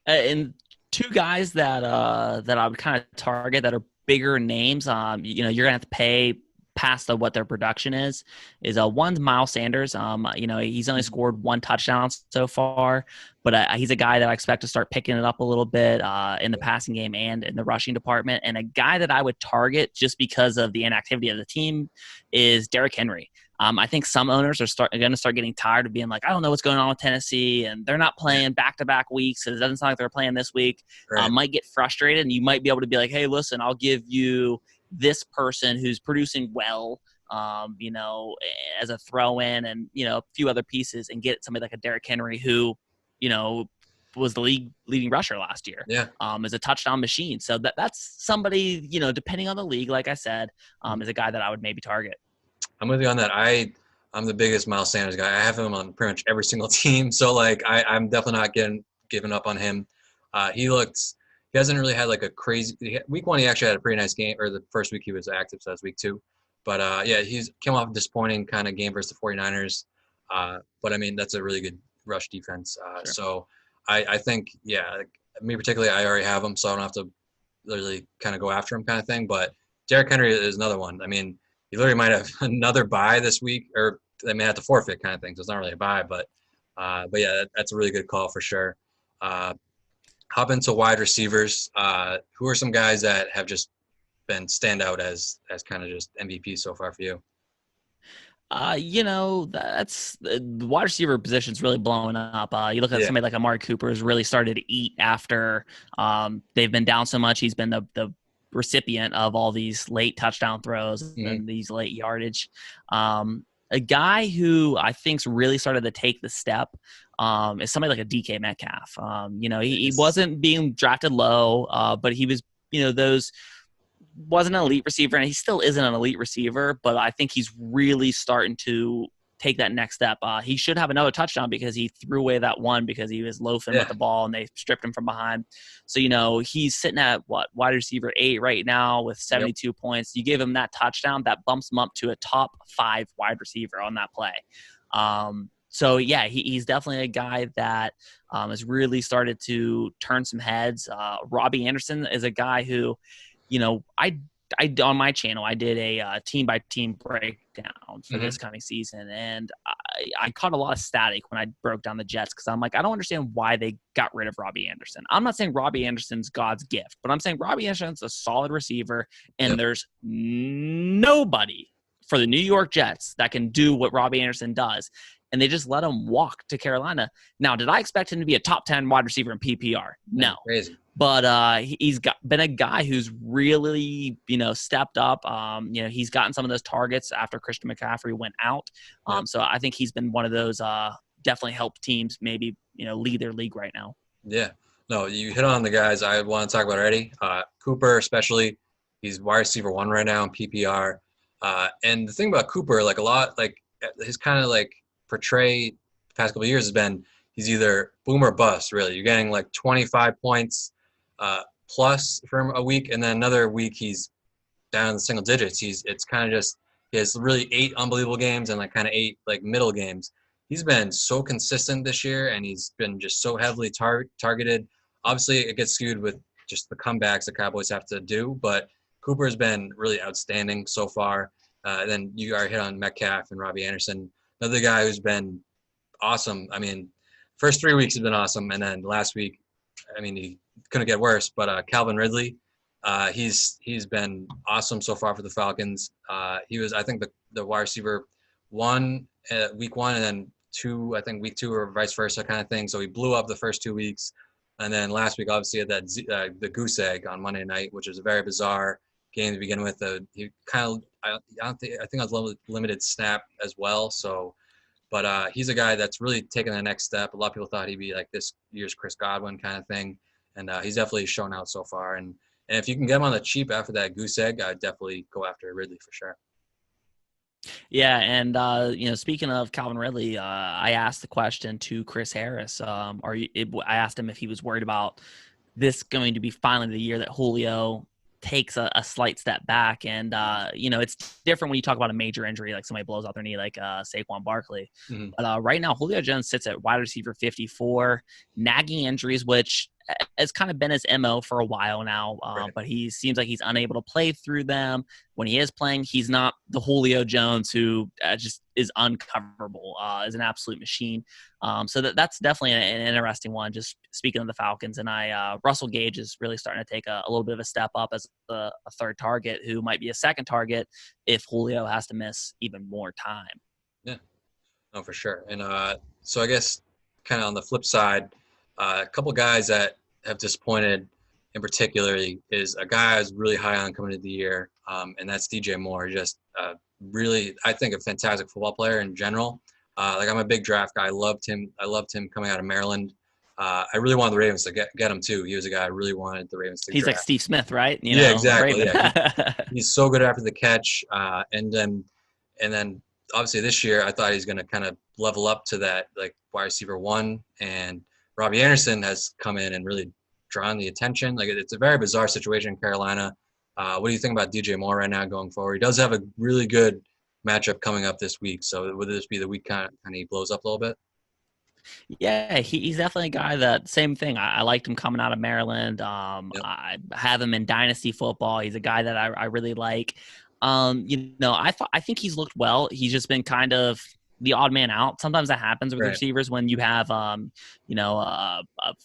And two guys that I would kind of target that are bigger names, you're gonna have to pay past what their production is one's Miles Sanders. He's only scored 1 touchdown so far, but he's a guy that I expect to start picking it up a little bit in the passing game and in the rushing department. And a guy that I would target just because of the inactivity of the team is Derrick Henry. I think some owners are going to start getting tired of being like, I don't know what's going on with Tennessee, and they're not playing back-to-back weeks, and it doesn't sound like they're playing this week. Right. Might get frustrated, and you might be able to be like, hey, listen, I'll give you this person who's producing well, as a throw-in and, a few other pieces, and get somebody like a Derrick Henry who, was the league leading rusher last year. Yeah. Is a touchdown machine. So that's somebody, depending on the league, like I said, is a guy that I would maybe target. I'm with you on that. I'm the biggest Miles Sanders guy. I have him on pretty much every single team. So I'm definitely not giving up on him. He hasn't really had like a crazy week 1. He actually had a pretty nice game, or the first week he was active. So that's week 2. But he's come off a disappointing kind of game versus the 49ers. But that's a really good rush defense. Sure. So I think, me particularly, I already have him, so I don't have to literally kind of go after him kind of thing. But Derrick Henry is another one. He literally might have another bye this week, or they may have to forfeit kind of thing. So it's not really a bye, but that's a really good call for sure. Hop into wide receivers. Who are some guys that have just been standout as kind of just MVP so far for you? That's the wide receiver position's really blowing up. You look at somebody like Amari Cooper has really started to eat after they've been down so much. He's been the recipient of all these late touchdown throws and these late yardage. A guy who I think's really started to take the step is somebody like a DK Metcalf. He wasn't being drafted low, but he was, wasn't an elite receiver, and he still isn't an elite receiver, but I think he's really starting to take that next step. He should have another touchdown because he threw away that one because he was loafing with the ball and they stripped him from behind. So, he's sitting at wide receiver 8 right now with 72 points. You give him that touchdown, that bumps him up to a top 5 wide receiver on that play. So yeah, he's definitely a guy that has really started to turn some heads. Robbie Anderson is a guy who, I on my channel I did a team by team breakdown for this coming season, and I caught a lot of static when I broke down the Jets because I'm like, I don't understand why they got rid of Robbie Anderson. I'm not saying Robbie Anderson's God's gift, but I'm saying Robbie Anderson's a solid receiver, and there's nobody for the New York Jets that can do what Robbie Anderson does. And they just let him walk to Carolina. Now, did I expect him to be a top 10 wide receiver in PPR? No. Crazy. But he's been a guy who's really, stepped up. He's gotten some of those targets after Christian McCaffrey went out. So I think he's been one of those definitely help teams maybe, lead their league right now. Yeah. No, you hit on the guys I want to talk about already. Cooper especially. He's wide receiver 1 right now in PPR. And the thing about Cooper, his kind of portray the past couple of years has been he's either boom or bust, really. You're getting 25 points plus for a week, and then another week he's down in the single digits. It's kind of just he has really 8 unbelievable games and kind of 8 middle games. He's been so consistent this year, and he's been just so heavily targeted. Obviously, it gets skewed with just the comebacks the Cowboys have to do, but Cooper has been really outstanding so far. Then you are hit on Metcalf and Robbie Anderson. Another guy who's been awesome. I mean, first 3 weeks has been awesome, and then last week, he couldn't get worse. But Calvin Ridley, he's been awesome so far for the Falcons. He was, I think, the wide receiver 1 week 1, and then 2, I think week 2 or vice versa kind of thing. So he blew up the first 2 weeks, and then last week obviously had that the goose egg on Monday night, which was a very bizarre game to begin with. He kind of I think I was limited snap as well. So, but he's a guy that's really taken the next step. A lot of people thought he'd be this year's Chris Godwin kind of thing, and he's definitely shown out so far. And if you can get him on the cheap after that goose egg, I'd definitely go after Ridley for sure. Yeah, and speaking of Calvin Ridley, I asked the question to Chris Harris. I asked him if he was worried about this going to be finally the year that Julio takes a slight step back, and it's different when you talk about a major injury, like somebody blows out their knee, like Saquon Barkley. But right now, Julio Jones sits at wide receiver 54, nagging injuries, which has kind of been his MO for a while now. But he seems like he's unable to play through them. When he is playing, he's not the Julio Jones who just is uncoverable, is an absolute machine. So that's definitely an interesting one. Just speaking of the Falcons, and Russell Gage is really starting to take a little bit of a step up as a third target, who might be a second target if Julio has to miss even more time. Yeah, no, for sure. And so I guess kind of on the flip side, a couple guys that have disappointed in particular is a guy I was really high on coming into the year, and that's DJ Moore. Just really, I think, a fantastic football player in general. I'm a big draft guy. I loved him coming out of Maryland. I really wanted the Ravens to get him too. He was a guy I really wanted the Ravens to He's draft. Like Steve Smith, right? Exactly. Yeah. He's so good after the catch. And then obviously this year I thought he's going to kind of level up to that wide receiver 1, and Robbie Anderson has come in and really drawn the attention. It's a very bizarre situation in Carolina. What do you think about DJ Moore right now going forward? He does have a really good matchup coming up this week. So would this be the week kind of he blows up a little bit? Yeah, he's definitely a guy that same thing. I liked him coming out of Maryland. Yep. I have him in dynasty football. He's a guy that I really like. I think he's looked well. He's just been kind of the odd man out. Sometimes that happens with receivers when you have a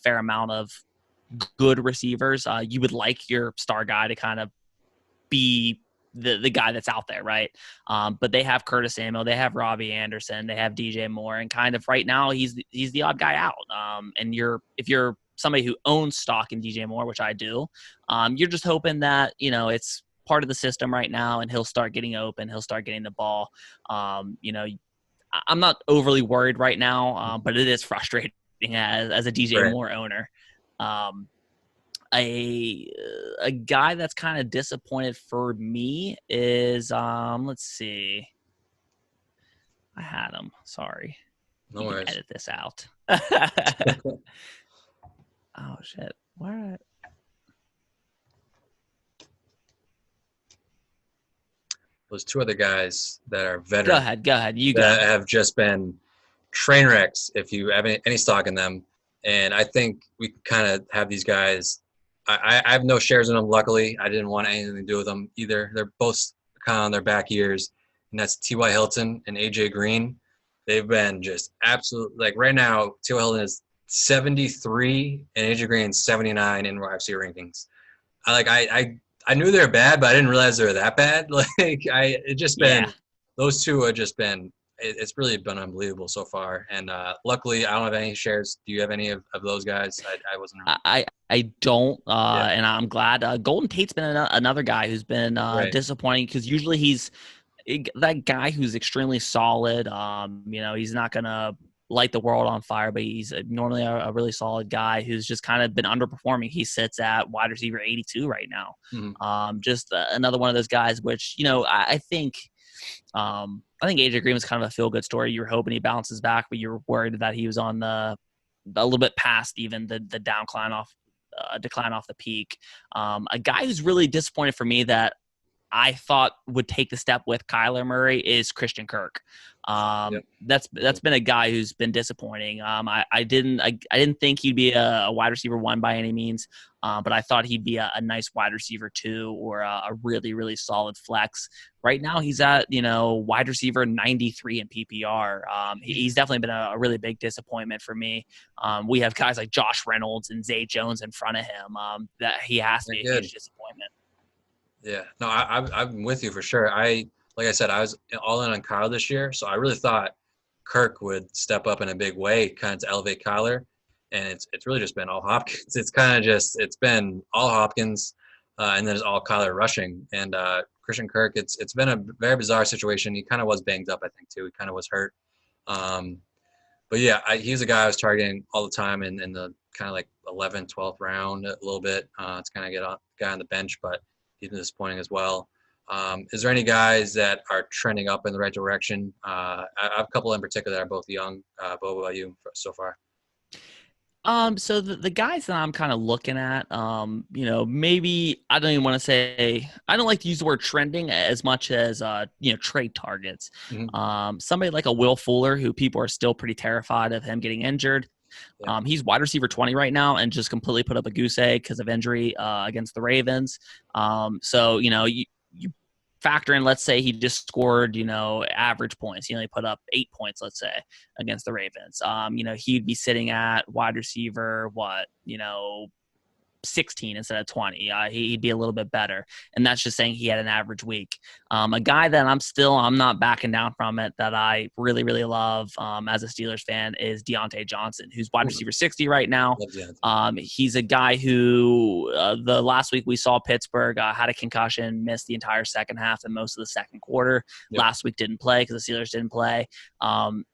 fair amount of good receivers. You would like your star guy to kind of be the guy that's out there, right? But they have Curtis Samuel, they have Robbie Anderson, they have DJ Moore, and kind of right now he's the odd guy out. And if you're somebody who owns stock in DJ Moore, which I do, you're just hoping that it's part of the system right now, and he'll start getting open, he'll start getting the ball. I'm not overly worried right now, but it is frustrating as a DJ Moore owner. A guy that's kind of disappointed for me is let's see. I had him. Sorry. No you worries. can edit this out. Oh shit. Where? Those 2 other guys that are veterans. Go ahead. You that have just been train wrecks if you have any stock in them. And I think we kind of have these guys. I have no shares in them, luckily. I didn't want anything to do with them either. They're both kind of on their back years, and that's T.Y. Hilton and Aj Green. They've been just absolute. Like right now, T.Y. Hilton is 73 and Aj Green 79 in RFC rankings. I knew they were bad, but I didn't realize they were that bad. Those two have just been. It's really been unbelievable so far. And luckily, I don't have any shares. Do you have any of those guys? I wasn't. I don't, and I'm glad. Golden Tate's been another guy who's been Right. disappointing because usually he's that guy who's extremely solid. He's not gonna light the world on fire, but he's normally a really solid guy who's just kind of been underperforming. He sits at wide receiver 82 right now. Mm-hmm. Just another one of those guys, which I think. I think Aj Green was kind of a feel-good story. You were hoping he bounces back, but you were worried that he was on a little bit past even the decline off the peak. A guy who's really disappointed for me that I thought would take the step with Kyler Murray is Christian Kirk. That's been a guy who's been disappointing. I didn't think he'd be a wide receiver 1 by any means, but I thought he'd be a nice wide receiver 2 or a really, really solid flex. Right now he's at, wide receiver 93 in PPR. He's definitely been a really big disappointment for me. We have guys like Josh Reynolds and Zay Jones in front of him. That he has to be a huge disappointment. Yeah, no, I'm with you for sure. Like I said, I was all in on Kyler this year, so I really thought Kirk would step up in a big way, kind of to elevate Kyler, and it's really just been all Hopkins. It's been all Hopkins, and then it's all Kyler rushing. And Christian Kirk, it's been a very bizarre situation. He kind of was banged up, I think, too. He kind of was hurt. But yeah, he's a guy I was targeting all the time in the kind of like 11th, 12th round a little bit. It's kind of get a guy on the bench, but he's been disappointing as well. Is there any guys that are trending up in the right direction? I have a couple in particular that are both young. What about you so far? So the guys that I'm kind of looking at, maybe I don't even want to say, I don't like to use the word trending as much as, trade targets. Mm-hmm. Somebody like a Will Fuller, who people are still pretty terrified of him getting injured. Yeah. He's wide receiver 20 right now and just completely put up a goose egg because of injury against the Ravens. So, you factor in, let's say he just scored, average points. He only put up 8 points, let's say, against the Ravens. He'd be sitting at wide receiver, 16 instead of 20. He'd be a little bit better. And that's just saying he had an average week. A guy that I'm not backing down from it that I really, really love as a Steelers fan is Deontay Johnson, who's wide receiver 60 right now. He's a guy who the last week we saw Pittsburgh had a concussion, missed the entire second half and most of the second quarter. Yep. Last week didn't play because the Steelers didn't play.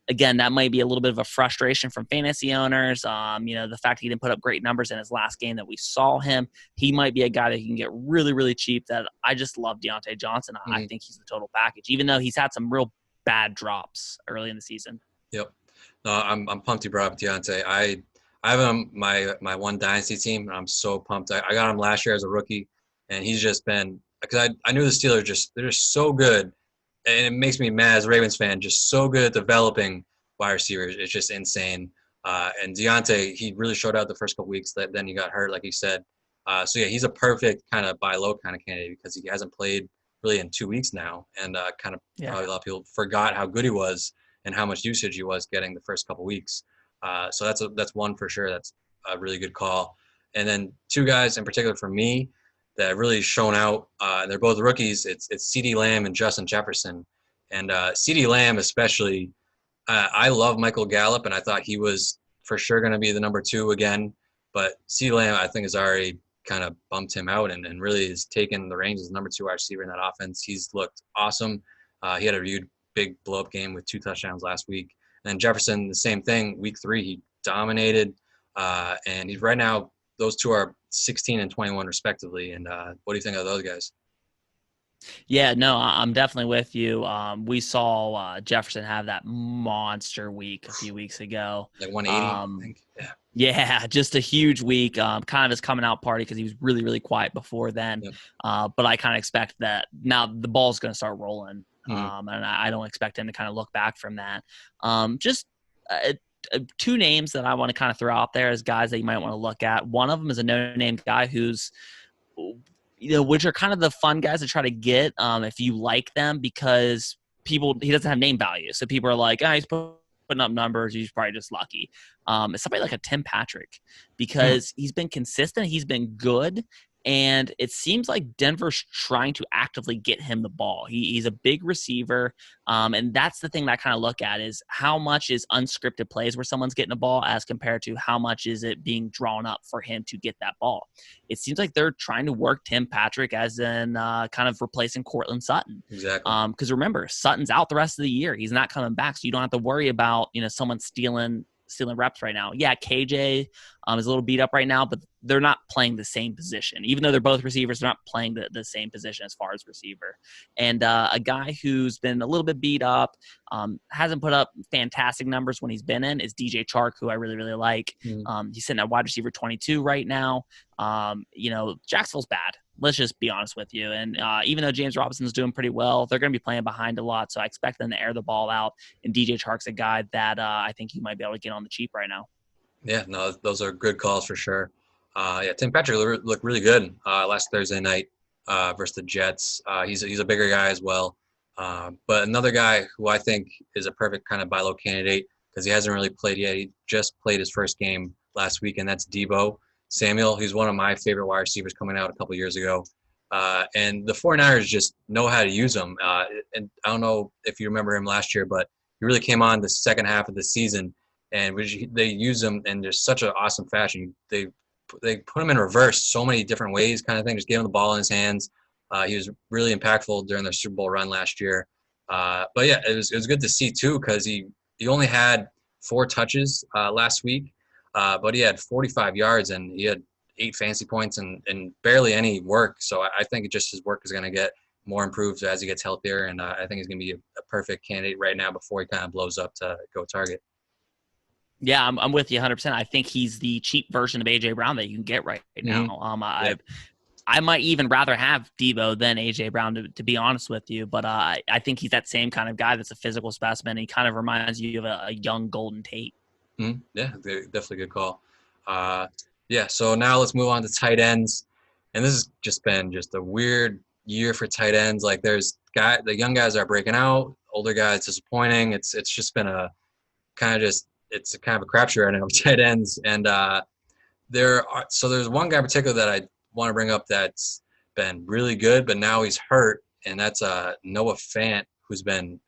Again, that might be a little bit of a frustration from fantasy owners. The fact he didn't put up great numbers in his last game that we saw him, he might be a guy that you can get really, really cheap. That I just love Deontay Johnson. Mm-hmm. I think he's the total package, even though he's had some real bad drops early in the season. Yep. No, I'm pumped you brought up Deontay. I have him my one dynasty team, and I'm so pumped. I got him last year as a rookie, and he's just been because I knew the Steelers they're just so good. And it makes me mad as a Ravens fan, just so good at developing wide receivers. It's just insane. And Deontay, he really showed out the first couple weeks. Then he got hurt, like you said. So, yeah, he's a perfect kind of buy low kind of candidate because he hasn't played really in 2 weeks now. And probably a lot of people forgot how good he was and how much usage he was getting the first couple weeks. So that's one for sure. That's a really good call. And then two guys in particular for me that have really shown out. They're both rookies. It's CeeDee Lamb and Justin Jefferson. And CeeDee Lamb especially, I love Michael Gallup, and I thought he was for sure going to be the number 2 again. But CeeDee Lamb, I think, has already kind of bumped him out and really has taken the reins as number 2 wide receiver in that offense. He's looked awesome. He had a really big blow-up game with 2 touchdowns last week. And then Jefferson, the same thing. Week 3, he dominated. And he's right now, those two are 16 and 21 respectively. And what do you think of those guys? Yeah, no, I'm definitely with you. We saw Jefferson have that monster week a few weeks ago. Like 180, I think. Yeah. Yeah, just a huge week. Kind of his coming out party because he was really, really quiet before then. Yep. But I kind of expect that now the ball's going to start rolling. And I don't expect him to kind of look back from that. Just two names that I want to kind of throw out there as guys that you might want to look at. One of them is a no-name guy who's, which are kind of the fun guys to try to get if you like them, because he doesn't have name value. So people are like, he's putting up numbers. He's probably just lucky. It's somebody like a Tim Patrick, because he's been consistent. He's been good. And it seems like Denver's trying to actively get him the ball. He's a big receiver. And that's the thing that I kind of look at is how much is unscripted plays where someone's getting a ball as compared to how much is it being drawn up for him to get that ball. It seems like they're trying to work Tim Patrick as in kind of replacing Cortland Sutton. Exactly. Because remember, Sutton's out the rest of the year. He's not coming back. So you don't have to worry about, someone stealing reps right now. Yeah, KJ is a little beat up right now, but they're not playing the same position. Even though they're both receivers, they're not playing the same position as far as receiver. And a guy who's been a little bit beat up, hasn't put up fantastic numbers when he's been in, is DJ Chark, who I really, really like. He's sitting at wide receiver 22 right now. Jacksonville's bad. Let's just be honest with you. And even though James Robinson's doing pretty well, they're going to be playing behind a lot. So I expect them to air the ball out. And DJ Chark's a guy that I think you might be able to get on the cheap right now. Yeah, no, those are good calls for sure. Tim Patrick looked really good last Thursday night versus the Jets. He's a bigger guy as well. But another guy who I think is a perfect kind of buy low candidate because he hasn't really played yet. He just played his first game last week, and that's Debo Samuel. He's one of my favorite wide receivers coming out a couple years ago. And the 49ers just know how to use him. And I don't know if you remember him last year, but he really came on the second half of the season, and they use him in just such an awesome fashion. They put him in reverse so many different ways, kind of thing. Just gave him the ball in his hands. He was really impactful during their Super Bowl run last year. But yeah, it was good to see too, because he only had 4 touches last week, but he had 45 yards and he had 8 fantasy points and barely any work. So I think his work is going to get more improved as he gets healthier, and I think he's going to be a perfect candidate right now before he kind of blows up to go target. Yeah, I'm with you 100%. I think he's the cheap version of A.J. Brown that you can get right now. I might even rather have Debo than A.J. Brown, to be honest with you. But I think he's that same kind of guy that's a physical specimen. He kind of reminds you of a young Golden Tate. Yeah, definitely a good call. So now let's move on to tight ends. And this has just been a weird year for tight ends. Like the young guys are breaking out, older guys disappointing. It's just been a kind of a crapshoot right now with tight ends. And there's one guy in particular that I want to bring up that's been really good, but now he's hurt, and that's Noah Fant, who's been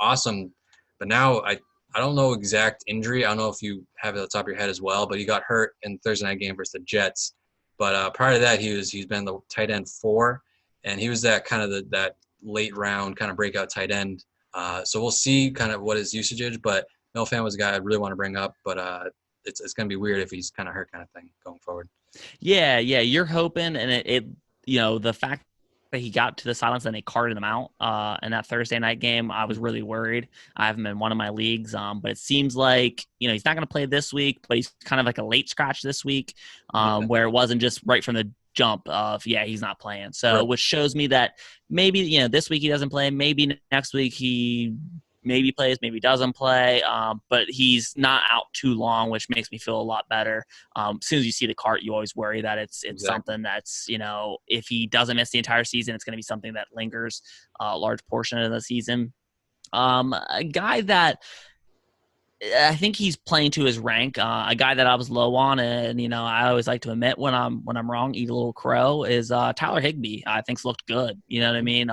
awesome. But now I don't know exact injury. I don't know if you have it at the top of your head as well, but he got hurt in the Thursday night game versus the Jets. But prior to that, he's been the tight end 4, and he was that kind of that late round kind of breakout tight end. So we'll see kind of what his usage is, but Noah Fant was a guy I really want to bring up, but it's going to be weird if he's kind of hurt kind of thing going forward. Yeah, you're hoping, and the fact that he got to the silence and they carted him out in that Thursday night game, I was really worried. I have him in one of my leagues, but it seems like he's not going to play this week, but he's kind of like a late scratch this week, where it wasn't just right from the jump of he's not playing. So right. Which shows me that maybe this week he doesn't play, maybe next week he maybe plays, maybe doesn't play, but he's not out too long, which makes me feel a lot better. As soon as you see the cart, you always worry that it's exactly. Something that's, if he doesn't miss the entire season, it's going to be something that lingers a large portion of the season. A guy that I think he's playing to his rank, a guy that I was low on, and I always like to admit when I'm wrong, eat a little crow, is Tyler Higby. I think's looked good. You know what I mean?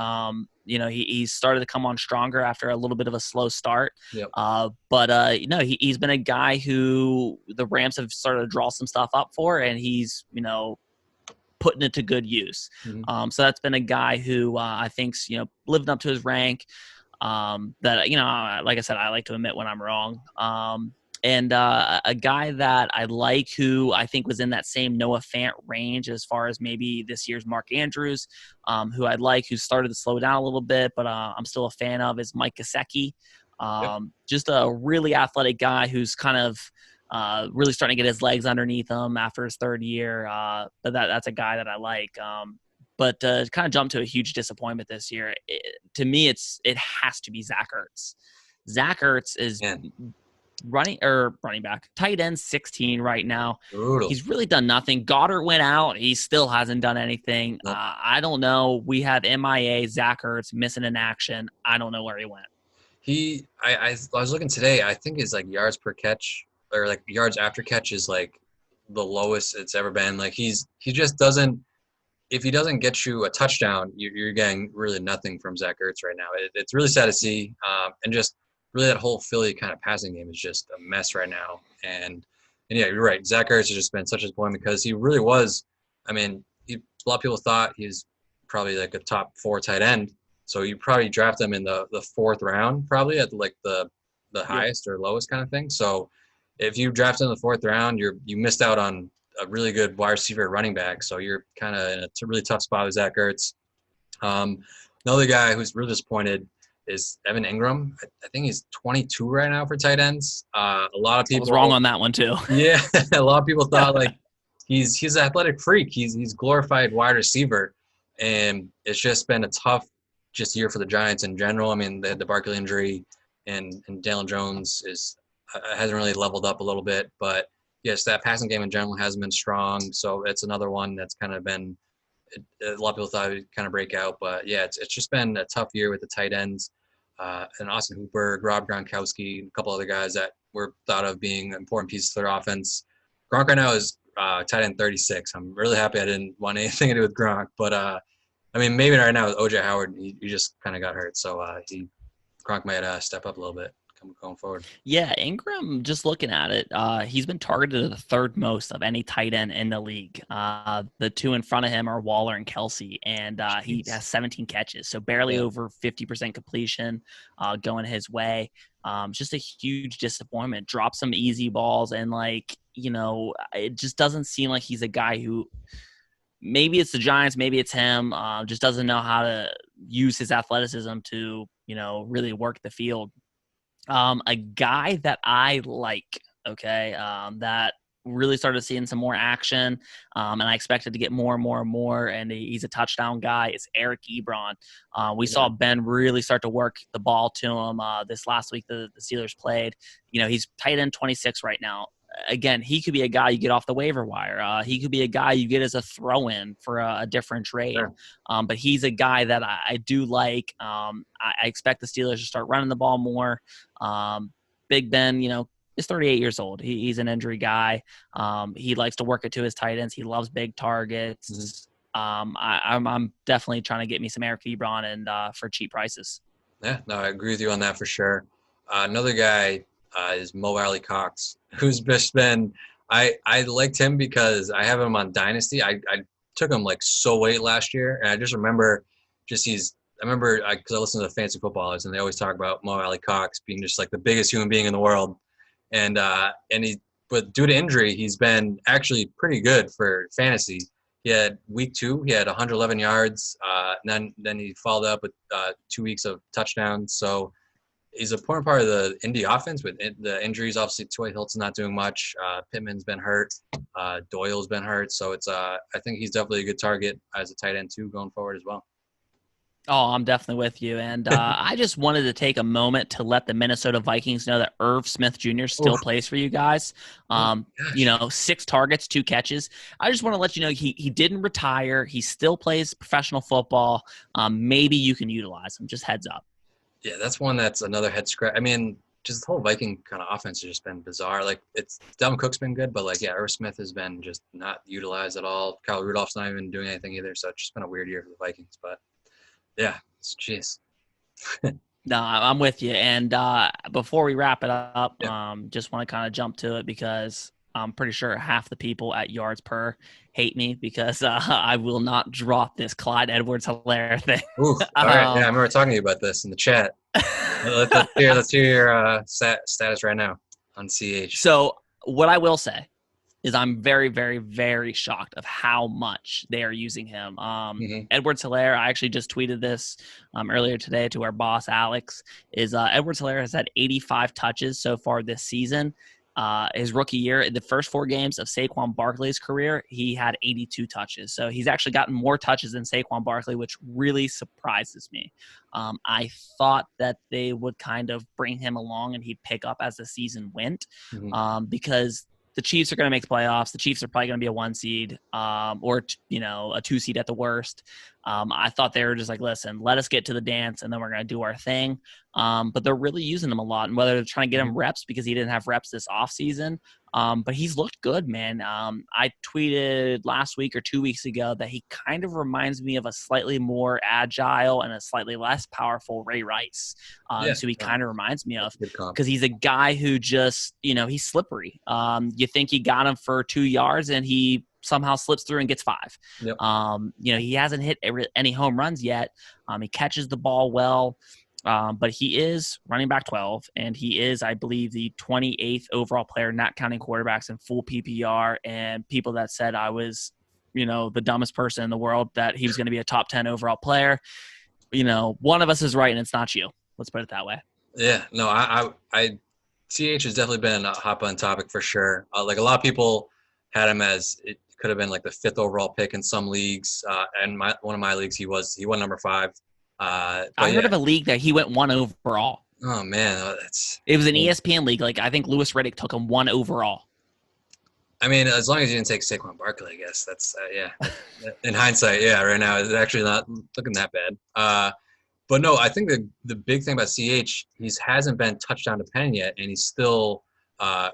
He started to come on stronger after a little bit of a slow start. Yep. He's been a guy who the Rams have started to draw some stuff up for, and he's putting it to good use. Mm-hmm. So that's been a guy who I think's living up to his rank. That like I said, I like to admit when I'm wrong. And a guy that I like, who I think was in that same Noah Fant range as far as maybe this year's Mark Andrews, who I'd like, who started to slow down a little bit, but I'm still a fan of, is Mike Gesicki. Just a really athletic guy who's kind of really starting to get his legs underneath him after his third year. But that's a guy that I like. But to kind of jump to a huge disappointment this year, to me, it has to be Zach Ertz. Zach Ertz is running back, tight end 16 right now. Brutal. He's really done nothing. Goddard went out. He still hasn't done anything. Nope. I don't know. We have MIA, Zach Ertz missing in action. I don't know where he went. I was looking today. I think his like yards per catch or like yards after catch is like the lowest it's ever been. Like he just doesn't. If he doesn't get you a touchdown, you're getting really nothing from Zach Ertz right now. It's really sad to see, and just really that whole Philly kind of passing game is just a mess right now. And yeah, you're right. Zach Ertz has just been such a disappointment because he really was. I mean, a lot of people thought he's probably like a top 4 tight end. So you probably draft him in the 4th round, probably at like the highest or lowest kind of thing. So if you draft him in the 4th round, you missed out on a really good wide receiver running back. So you're kind of in a really tough spot with Zach Ertz. Another guy who's really disappointed is Evan Ingram. I think he's 22 right now for tight ends. A lot of people I was wrong on that one too. Yeah, a lot of people thought like he's an athletic freak. He's glorified wide receiver, and it's just been a tough year for the Giants in general. I mean, they had the Barkley injury, and Dillon Jones hasn't really leveled up a little bit, but yes, that passing game in general hasn't been strong. So it's another one that's kind of been a lot of people thought it would kind of break out, but yeah, it's just been a tough year with the tight ends. And Austin Hooper, Rob Gronkowski, a couple other guys that were thought of being important pieces to their offense. Gronk right now is tight end 36. I'm really happy I didn't want anything to do with Gronk, but I mean, maybe right now with OJ Howard, he just kind of got hurt, so Gronk might step up a little bit going forward. Yeah, Ingram, just looking at it, he's been targeted the 3rd most of any tight end in the league. The 2 in front of him are Waller and Kelsey, and he has 17 catches, so barely over 50% completion going his way. Just a huge disappointment. Dropped some easy balls, and it just doesn't seem like he's a guy who – maybe it's the Giants, maybe it's him, just doesn't know how to use his athleticism to, really work the field. A guy that I like, that really started seeing some more action, and I expected to get more and more and more, and he's a touchdown guy, is Eric Ebron. We saw Ben really start to work the ball to him this last week the Steelers played. He's tight end 26 right now. Again, he could be a guy you get off the waiver wire. He could be a guy you get as a throw-in for a different trade. Sure. But he's a guy that I do like. I expect the Steelers to start running the ball more. Big Ben, is 38 years old. He's an injury guy. He likes to work it to his tight ends. He loves big targets. I'm definitely trying to get me some Eric Ebron and for cheap prices. Yeah, no, I agree with you on that for sure. Another guy is Ally Cox, who's just been I liked him because I have him on Dynasty. I took him like so late last year, and I just remember because I listen to the fantasy footballers, and they always talk about Ally Cox being just like the biggest human being in the world, but due to injury, he's been actually pretty good for fantasy. He had week 2, he had 111 yards, and then he followed up with 2 weeks of touchdowns. So he's an important part of the Indy offense with the injuries. Obviously, T.Y. Hilton's not doing much. Pittman's been hurt. Doyle's been hurt. So it's I think he's definitely a good target as a tight end too going forward as well. Oh, I'm definitely with you. And I just wanted to take a moment to let the Minnesota Vikings know that Irv Smith Jr. still plays for you guys. 6 targets, 2 catches. I just want to let you know he didn't retire. He still plays professional football. Maybe you can utilize him. Just heads up. Yeah, that's one that's another head scratch. I mean, just the whole Viking kind of offense has just been bizarre. Like, Dalvin Cook's been good, but Irv Smith has been just not utilized at all. Kyle Rudolph's not even doing anything either, so it's just been a weird year for the Vikings. But, yeah, jeez. No, I'm with you. And before we wrap it up, just want to kind of jump to it because I'm pretty sure half the people at Yards Per hate me because I will not drop this Clyde Edwards-Helaire thing. Ooh, all right. Yeah, I remember talking to you about this in the chat. Let's hear your status right now on CH. So what I will say is I'm very, very, very shocked of how much they are using him. Edwards-Helaire, I actually just tweeted this earlier today to our boss, Alex, is Edwards-Helaire has had 85 touches so far this season. his rookie year, in the first 4 games of Saquon Barkley's career, he had 82 touches. So he's actually gotten more touches than Saquon Barkley, which really surprises me. I thought that they would kind of bring him along and he'd pick up as the season went, because the Chiefs are going to make the playoffs. The Chiefs are probably going to be a 1 seed, or a 2 seed at the worst. I thought they were just like, listen, let us get to the dance, and then we're going to do our thing. But they're really using him a lot, and whether they're trying to get him reps because he didn't have reps this offseason. But he's looked good, man. I tweeted last week or 2 weeks ago that he kind of reminds me of a slightly more agile and a slightly less powerful Ray Rice. So he kind of reminds me of, because he's a guy who just, he's slippery. You think he got him for 2 yards and he somehow slips through and gets 5. Yep. He hasn't hit any home runs yet. He catches the ball well. But he is running back 12, and he is, I believe, the 28th overall player, not counting quarterbacks, in full PPR. And people that said I was, the dumbest person in the world, that he was going to be a top 10 overall player. One of us is right, and it's not you. Let's put it that way. Yeah, no, TH has definitely been a hot button topic for sure. Like a lot of people had him as it could have been like the 5th overall pick in some leagues. And one of my leagues, he went number 5. I heard of a league that he went 1 overall. Oh man, it was an ESPN league. Like, I think Louis Riddick took him 1 overall. I mean, as long as you didn't take Saquon Barkley, I guess that's in hindsight, right now it's actually not looking that bad. But no, I think the big thing about CH, he hasn't been touchdown dependent yet, and he's still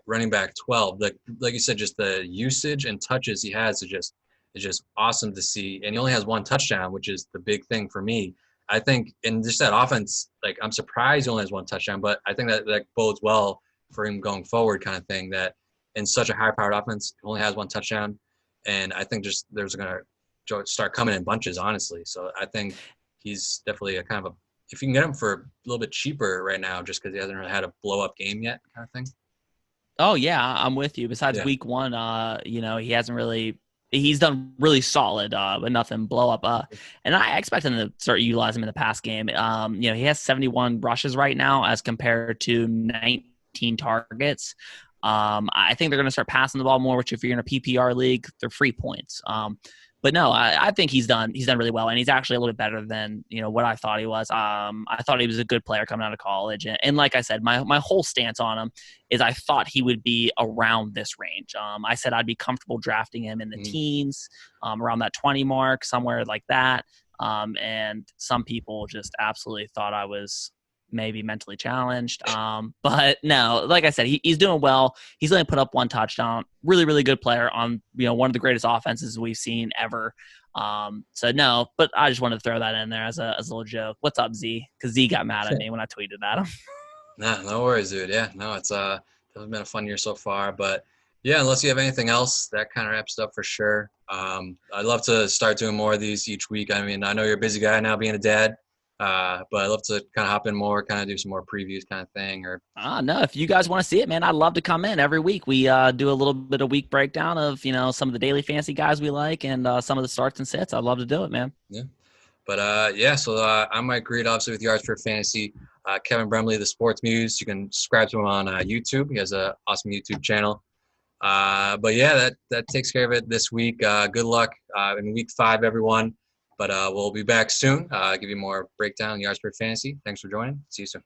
running back 12. Like you said, just the usage and touches he has is just awesome to see. And he only has 1 touchdown, which is the big thing for me. I think in just that offense, like, I'm surprised he only has 1 touchdown, but I think that bodes well for him going forward, kind of thing, that in such a high-powered offense, he only has 1 touchdown. And I think just there's going to start coming in bunches, honestly. So I think he's definitely a kind of if you can get him for a little bit cheaper right now, just because he hasn't really had a blow-up game yet, kind of thing. Oh, yeah, I'm with you. Besides week 1, he hasn't really – he's done really solid, but nothing blow up. And I expect him to start utilizing him in the pass game. He has 71 rushes right now as compared to 19 targets. I think they're going to start passing the ball more, which if you're in a PPR league, they're free points. But no, I think he's done really well, and he's actually a little bit better than what I thought he was. I thought he was a good player coming out of college, and like I said, my whole stance on him is I thought he would be around this range. I said I'd be comfortable drafting him in the teens, around that 20 mark, somewhere like that. And some people just absolutely thought I was maybe mentally challenged. But no, like I said, he's doing well. He's only put up 1 touchdown. Really, really good player on, one of the greatest offenses we've seen ever. So no, but I just wanted to throw that in there as a little joke. What's up, Z? Because Z got mad at me when I tweeted at him. Nah, no worries, dude. Yeah, no, it's definitely been a fun year so far. But yeah, unless you have anything else, that kind of wraps it up for sure. I'd love to start doing more of these each week. I mean, I know you're a busy guy now being a dad. But I'd love to kind of hop in more, kind of do some more previews kind of thing. No, if you guys want to see it, man, I'd love to come in every week. We do a little bit of week breakdown of, some of the daily fantasy guys we like and some of the starts and sits. I'd love to do it, man. Yeah. But, so I'm Mike Reid, obviously with Yards for Fantasy. Kevin Brumley, the Sports Muse. You can subscribe to him on YouTube. He has an awesome YouTube channel. But, yeah, that takes care of it this week. Good luck in week 5, everyone. But we'll be back soon. Give you more breakdown, Yards per Fantasy. Thanks for joining. See you soon.